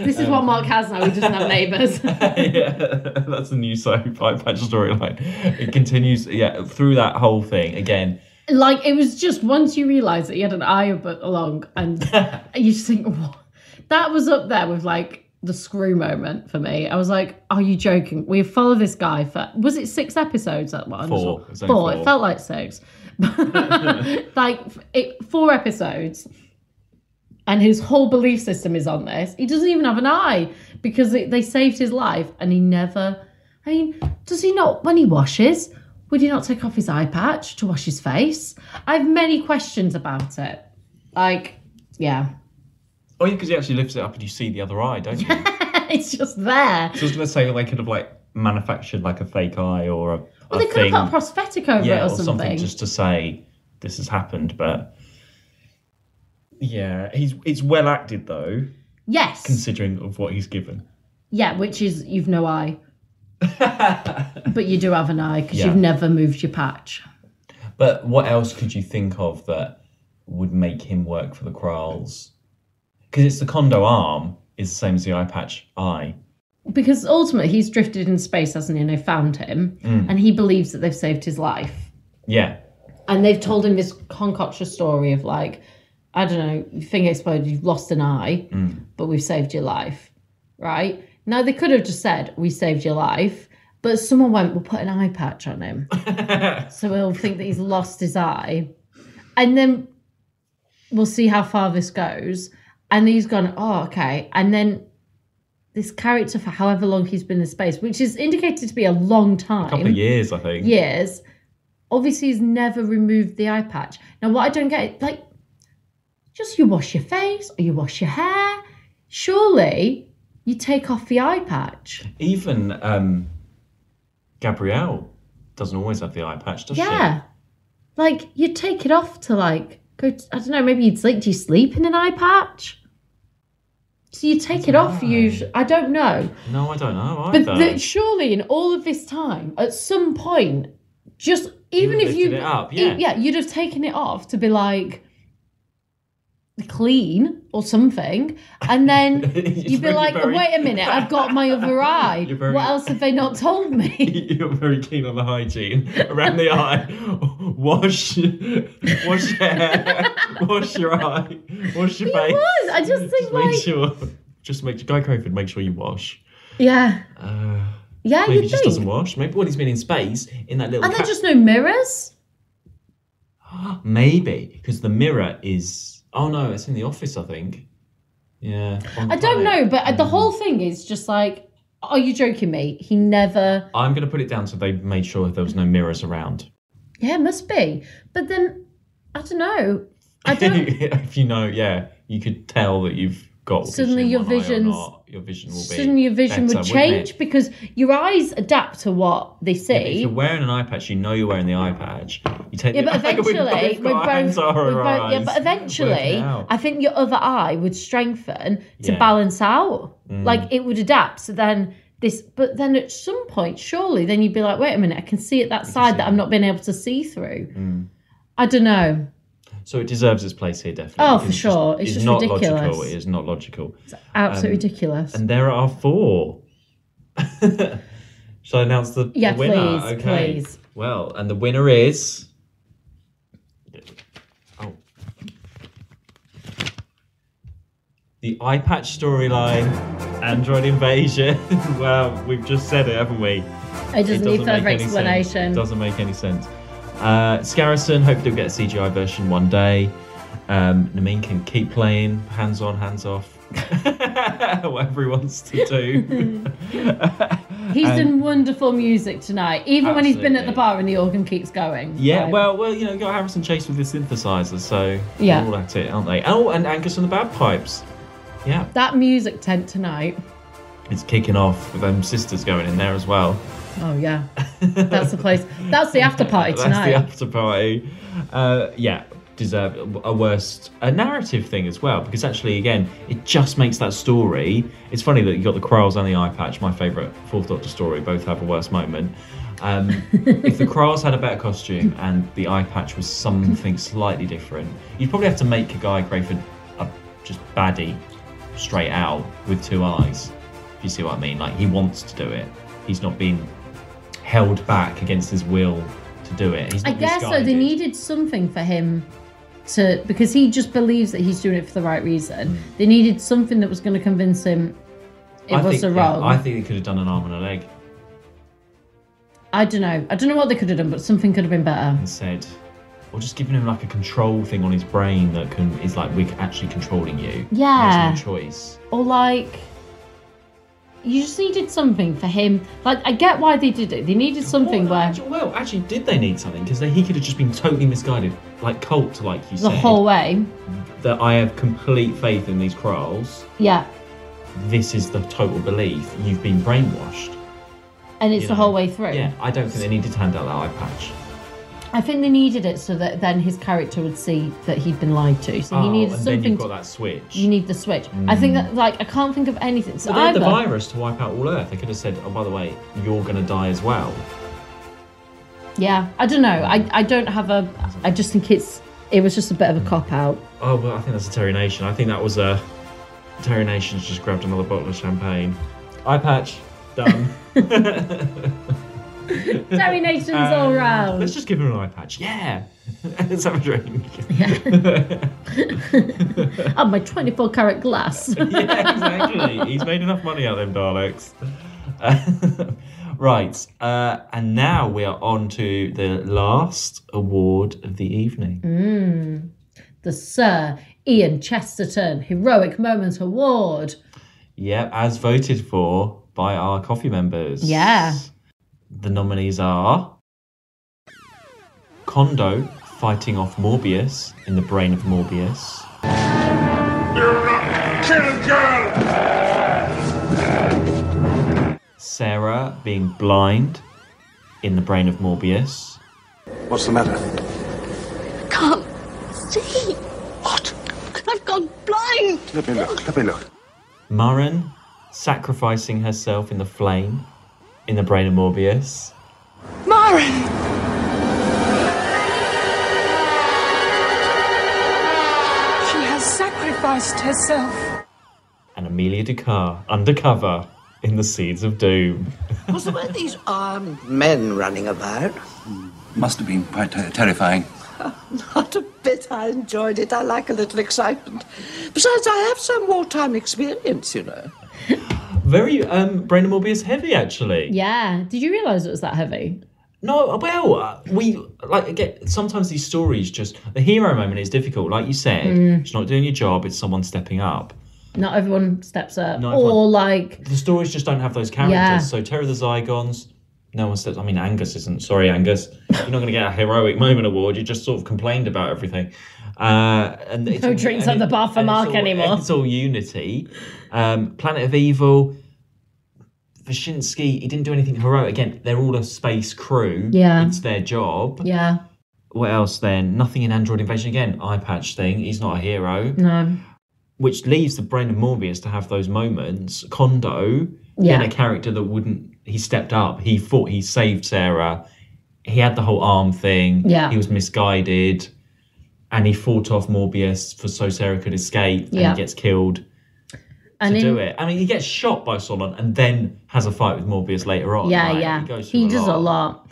This is what Mark has now. He doesn't have neighbours. Yeah, that's the new soap eye patch storyline. It continues, through that whole thing again. Like, it was just once you realise that he had an eye along, and you just think, what? That was up there with like the screw moment for me. I was like, are you joking? We followed this guy for, was it 6 episodes that one? 4. Four. It felt like 6. Like 4 episodes, and his whole belief system is on this. He doesn't even have an eye because they saved his life, and he never. I mean, does he not? When he washes, would he not take off his eye patch to wash his face? I have many questions about it. Like, yeah. Oh, yeah, because he actually lifts it up and you see the other eye, don't you? It's just there. So I was going to say they could have like manufactured like a fake eye or a. Well, they could have put a prosthetic over it or something. Just to say this has happened, but yeah, it's well acted though. Yes. Considering of what he's given. Yeah, which is you've no eye, but you do have an eye because you've never moved your patch. But what else could you think of that would make him work for the Kralls? Because it's the Kondo arm is the same as the eye patch eye. Because ultimately he's drifted in space, hasn't he? And they found him, and he believes that they've saved his life. Yeah. And they've told him this concoction story of like, I don't know, your finger exploded, you've lost an eye, but we've saved your life, right? Now they could have just said, we saved your life, But someone went, we'll put an eye patch on him. So he'll think that he's lost his eye. And then we'll see how far this goes. And he's gone, oh, okay. And then this character, for however long he's been in space, which is indicated to be a long time. A couple of years, I think. Years. Obviously, he's never removed the eye patch. Now, what I don't get, like, just you wash your face or you wash your hair. Surely you take off the eye patch. Even Gabrielle doesn't always have the eye patch, does she? Yeah. Like, you'd take it off to, like, go to, I don't know, maybe you'd sleep. Do you sleep in an eye patch? So you take it off usually. I don't know. No, I don't know either. But surely in all of this time, at some point, just even if you... it up, yeah. Yeah, you'd have taken it off to be like... clean or something, and then you'd be like, wait a minute, I've got my other eye. What else have they not told me? You're very keen on the hygiene around the eye. Wash your hair, wash your eye, wash your face. Was. I just think Guy Crowford, make sure you wash. Yeah. Yeah, maybe you he just doesn't wash. Maybe when he's been in space, in that little... Are there just no mirrors? Maybe, because the mirror is... Oh no, it's in the office, I think. Yeah. I don't know, but the whole thing is just like, are you joking me? He never... I'm going to put it down so they made sure there was no mirrors around. Yeah, it must be. But then, I don't know. If you know, yeah, you could tell that you've got suddenly your vision will would change because your eyes adapt to what they see. Yeah, if you're wearing an eye patch, you know you're wearing the eye patch. You take but eventually, but eventually, I think your other eye would strengthen to balance out. Like it would adapt. So then but then at some point, surely, then you'd be like, wait a minute, I can see at that side that I'm not being able to see through. I don't know. So it deserves its place here, definitely. Oh, for sure. It's just not ridiculous. Logical. It is not logical. It's absolutely ridiculous. And there are 4. Shall I announce the winner? Please. Well, and the winner is... The eye patch storyline, Android Invasion. Well, we've just said it, haven't we? It doesn't need further explanation. It doesn't make any sense. Scarrison, hope they'll get a CGI version one day. Namin can keep playing, hands on, hands off. Whatever he wants to do. He's done wonderful music tonight, even when he's been at the bar and the organ keeps going. Yeah, well, you know, you got Harrison Chase with the synthesizer, so they're all at it, aren't they? Oh, and Angus and the Bagpipes. Yeah. That music tent tonight. It's kicking off with them sisters going in there as well. Oh, yeah. That's the place. That's the after party tonight. That's the after party. Deserve a narrative thing as well, because actually, again, it just makes that story. It's funny that you got the Kralls and the eye patch, my favourite Fourth Doctor story, both have a worse moment. If the Kralls had a better costume and the eye patch was something slightly different, you'd probably have to make Guy Crowford a just baddie straight out with 2 eyes. If you see what I mean? Like, he wants to do it. He's not been held back against his will to do it. He's not I guess so. They needed something for him to, because he just believes that he's doing it for the right reason. They needed something that was going to convince him it was wrong. I think they could have done an arm and a leg. I don't know what they could have done, but something could have been better. And said, or just giving him like a control thing on his brain that is like, we're actually controlling you. Yeah. There's no choice. Or like, you just needed something for him. Like, I get why they did it. They needed something Actually, did they need something? Because he could have just been totally misguided, like Colt, like you said. The whole way. That I have complete faith in these Kralls. Yeah. This is the total belief. You've been brainwashed. And it's the whole way through. Yeah, I don't think they needed to hand out that eye patch. I think they needed it so that then his character would see that he'd been lied to. So he needed something. Then you've got that switch. You need the switch. I think that, like, I can't think of anything. So they had the virus to wipe out all Earth. They could have said, oh, by the way, you're going to die as well. Yeah, I don't know. I don't have I just think it was just a bit of a cop-out. Oh, well, I think that's a Terry Nation. I think that was Terry Nation's just grabbed another bottle of champagne. Eye patch. Done. Terry Nation's all round. Let's just give him an eye patch. Yeah. Let's have a drink. Yeah. And my 24-carat glass. Yeah, exactly. He's made enough money out of them Daleks. Right, and now we are on to the last award of the evening. The Sir Ian Chesterton Heroic Moment Award. Yep, as voted for by our coffee members. Yeah. The nominees are Kondo fighting off Morbius in the brain of Morbius. You're not kill girl! Sarah being blind in the brain of Morbius. What's the matter? Can't see. What? I've gone blind. Let me look. Maren sacrificing herself in the flame in the brain of Morbius. Maren! She has sacrificed herself. And Amelia Doscar undercover in the Seeds of Doom. Was there these armed men running about? Must have been quite terrifying. Not a bit. I enjoyed it. I like a little excitement. Besides, I have some wartime experience, you know. Very brain of Morbius heavy, actually. Yeah. Did you realise it was that heavy? No, well, we again. Sometimes these stories just the hero moment is difficult. Like you said, it's not doing your job; it's someone stepping up. Not everyone steps up, the stories just don't have those characters. Yeah. So Terror of the Zygons, no one steps. I mean, Angus isn't. Sorry, Angus, you're not going to get a heroic moment award. You just sort of complained about everything. And it's no drinks at the bar for Mark anymore. It's all Unity. Planet of Evil. Wyszynski, he didn't do anything heroic. Again, they're all a space crew. Yeah. It's their job. Yeah. What else then? Nothing in Android Invasion. Again, eye patch thing. He's not a hero. No. Which leaves the brain of Morbius to have those moments. Kondo, again, a character that wouldn't... He stepped up. He fought. He saved Sarah. He had the whole arm thing. Yeah. He was misguided. And he fought off Morbius so Sarah could escape. And he gets killed. To do it. I mean, he gets shot by Solon and then has a fight with Morbius later on. Yeah. He does a lot.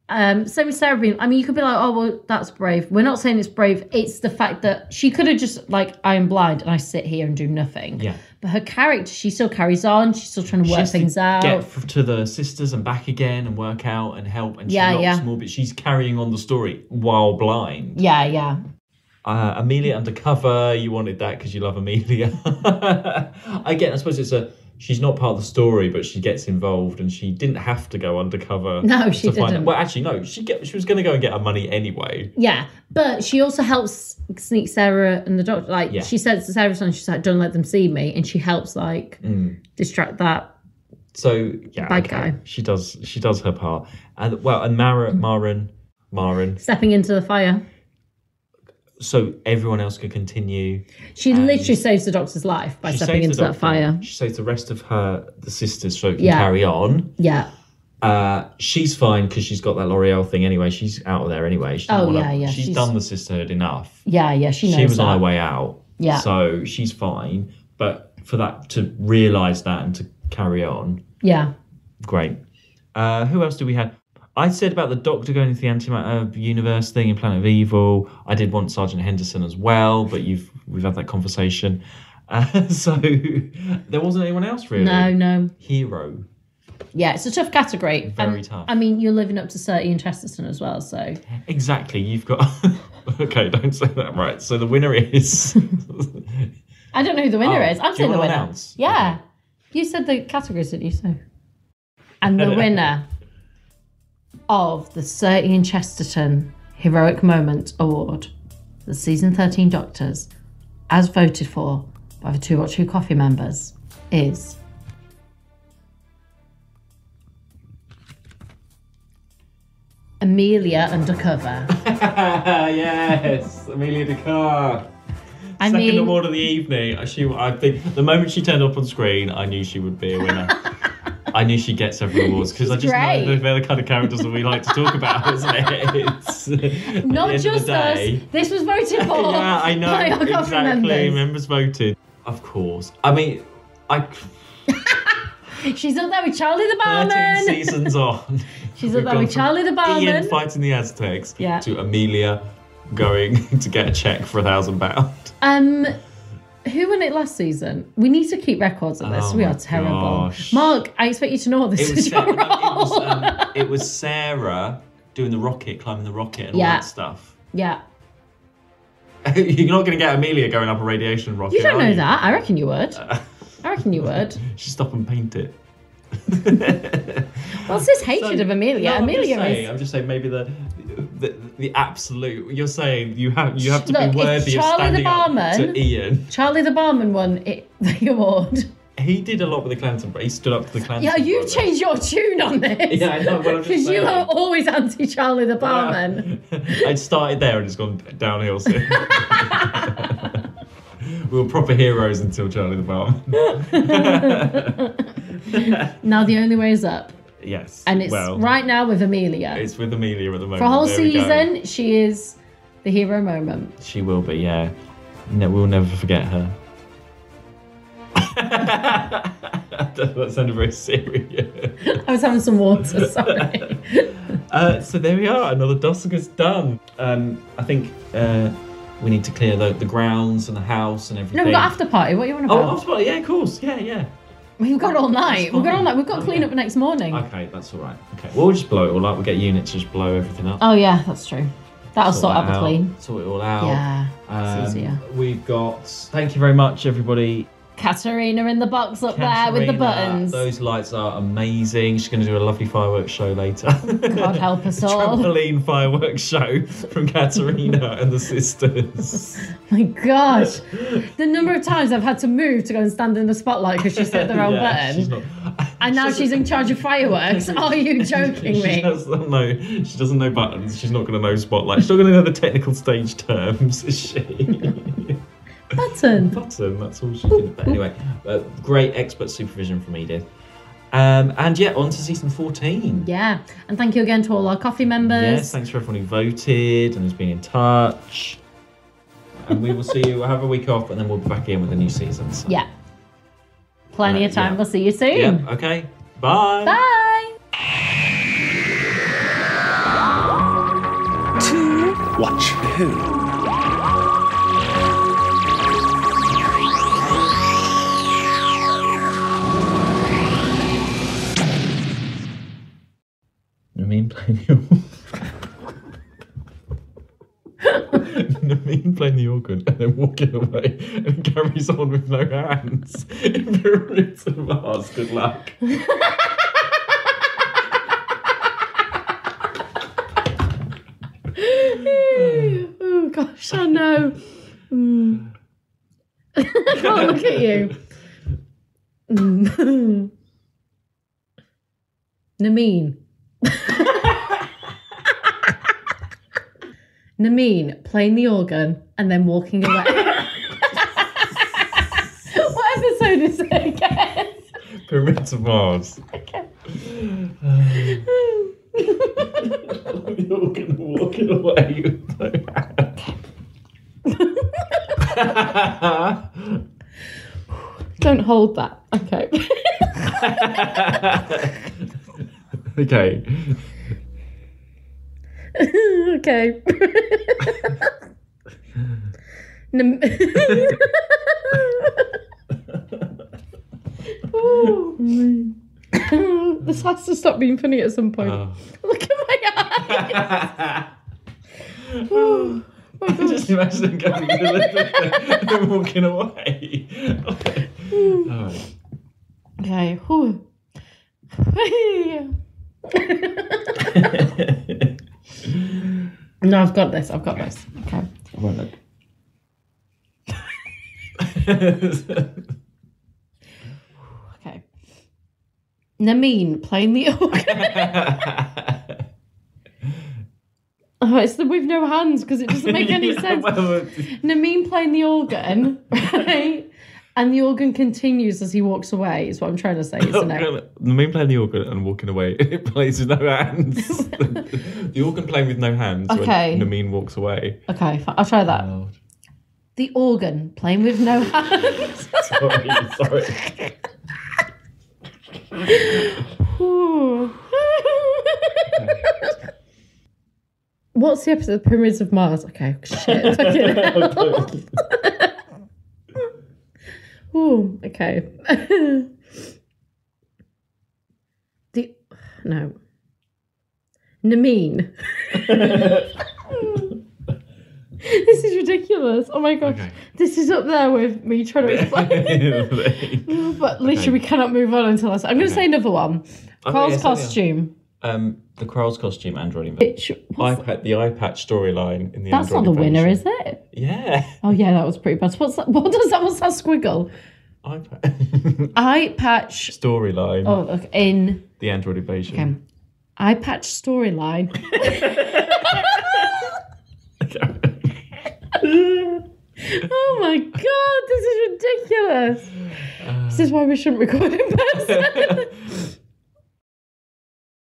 Same with Sarah being, I mean, you could be like, oh, well, that's brave. We're not saying it's brave. It's the fact that she could have just, like, I am blind and I sit here and do nothing. Yeah. But her character, she still carries on. She's still trying to work things out. Get to the sisters and back again and work out and help. And she knocks Morbius. She's carrying on the story while blind. Yeah. Amelia undercover, you wanted that because you love Amelia. I suppose she's not part of the story, but she gets involved and she didn't have to go undercover. No, she didn't. Well, actually, no, she was going to go and get her money anyway. Yeah, but she also helps sneak Sarah and the doctor. She says to Sarah, she's like, don't let them see me. And she helps, distract that bad guy. She does her part. And Maren. Stepping into the fire. So everyone else could continue. She literally saves the doctor's life by stepping into that fire. She saves the rest of the sisters so it can carry on. Yeah. She's fine because she's got that L'Oreal thing anyway. She's out of there anyway. She's done the sisterhood enough. Yeah, she knows She was that. on her way out. Yeah. So she's fine. But for that to realise that and to carry on. Yeah. Great. Who else do we have? I said about the Doctor going into the antimatter universe thing in Planet of Evil. I did want Sergeant Henderson as well, but we've had that conversation. So there wasn't anyone else really. No. Hero. Yeah, it's a tough category. Very tough. I mean, you're living up to Sir Ian Chesterton as well, so... Exactly, you've got... Okay, don't say that. Right, so the winner is... I don't know who the winner is. I'm saying the winner. Announce? Yeah. Okay. You said the categories, didn't you? So... And the winner of the Sir Ian Chesterton Heroic Moment Award, the Season 13 Doctors, as voted for by the 2 Watch Who Coffee members, is... Amelia Undercover. Yes, Amelia Doscar. Second award of the evening. I think the moment she turned up on screen, I knew she would be a winner. I knew she gets several awards because I just know they're the kind of characters that we like to talk about, isn't it? It's, not just us. This was voted for. Yeah, I know. By our Exactly. Members voted. Of course. I mean, She's up there with Charlie the Barman. 13 seasons on. She's up there with Charlie the Barman. Ian fighting the Aztecs to Amelia going to get a cheque for £1,000. Who won it last season? We need to keep records of this. We are terrible. Gosh. Mark, I expect you to know what this is your role. It was Sarah doing the rocket, climbing the rocket and all that stuff. Yeah. You're not going to get Amelia going up a radiation rocket. You don't know that. I reckon you would. She'd stop and paint it. What's this hatred of Amelia? No, I'm just saying maybe the absolute. You're saying you have to be worthy of standing up to Ian. Charlie the barman won the award. He did a lot with the Clanton, but he stood up to the Clanton. Yeah, you've changed your tune on this. Yeah, I know. Because you are always anti-Charlie the barman. I started there and it's gone downhill since. We were proper heroes until Charlie the barman. Now the only way is up. Yes. And it's right now with Amelia. It's with Amelia at the moment. For a whole season, she is the hero moment. She will be, yeah. No, we'll never forget her. That sounded very serious. I was having some water, sorry. So there we are, another Doscars done. I think we need to clear the grounds and the house and everything. No, we've got after party. What are you on about? Oh, after party, yeah, of course. Yeah. We've got all night. We've got clean up the next morning. Okay, that's all right. Okay, well, we'll just blow it all up. We'll get units to just blow everything up. Oh yeah, that's true. That'll sort out the clean. Sort it all out. Yeah, it's easier. We've got. Thank you very much, everybody. Katerina in the box up there with the buttons. Those lights are amazing. She's going to do a lovely fireworks show later. God help us all. Trampoline fireworks show from Katerina and the sisters. My gosh. The number of times I've had to move to go and stand in the spotlight because she's hit the wrong button. And now she's in charge of fireworks. Are you joking me? She doesn't know buttons. She's not going to know spotlight. She's not going to know the technical stage terms, is she? Button, that's all she can. But anyway, great expert supervision from Edith. And yeah, on to season 14. Yeah, and thank you again to all our coffee members. Yes, thanks for everyone who voted and has been in touch. And we will see you. We'll have a week off and then we'll be back in with a new season. So. Yeah. Plenty of time. Yeah. We'll see you soon. Yeah, okay. Bye. Bye. To watch who? Naveen playing the organ and then walking away and carries on with no hands in Pyramids of Mars. Good luck. Oh gosh, I know. I can't look at you. Naveen. Naveen playing the organ and then walking away. What episode is it again? Pyramids of Mars. Okay. The organ walking away with no hands. Don't hold that. Okay. Okay. Okay. This has to stop being funny at some point. Look at my eyes. Oh my gosh. Just imagine going to the and walking away. All right. Okay. No, I've got this. Okay. Well, okay. Naveen playing the organ. Oh, it's the with no hands because it doesn't make any sense. Naveen playing the organ, right? And the organ continues as he walks away, is what I'm trying to say, isn't it? Naveen playing the organ and walking away, it plays with no hands. The organ playing with no hands when Naveen walks away. Okay, I'll try that. Oh. The organ playing with no hands. Sorry. What's the episode of Pyramids of Mars? Okay, shit. Oh, okay. Nameen. This is ridiculous. Oh my god. Okay. This is up there with me trying to explain. But literally we cannot move on until I'm going to say another one. Carl's costume. The Carl's costume, Android invasion. The eye patch storyline in the That's Android not the invasion. winner, is it? Yeah. Oh yeah, that was pretty bad. What's that squiggle? Eye patch storyline. Oh, look, in the Android invasion. Okay. Eye patch storyline. Oh my god, this is ridiculous. This is why we shouldn't record in person.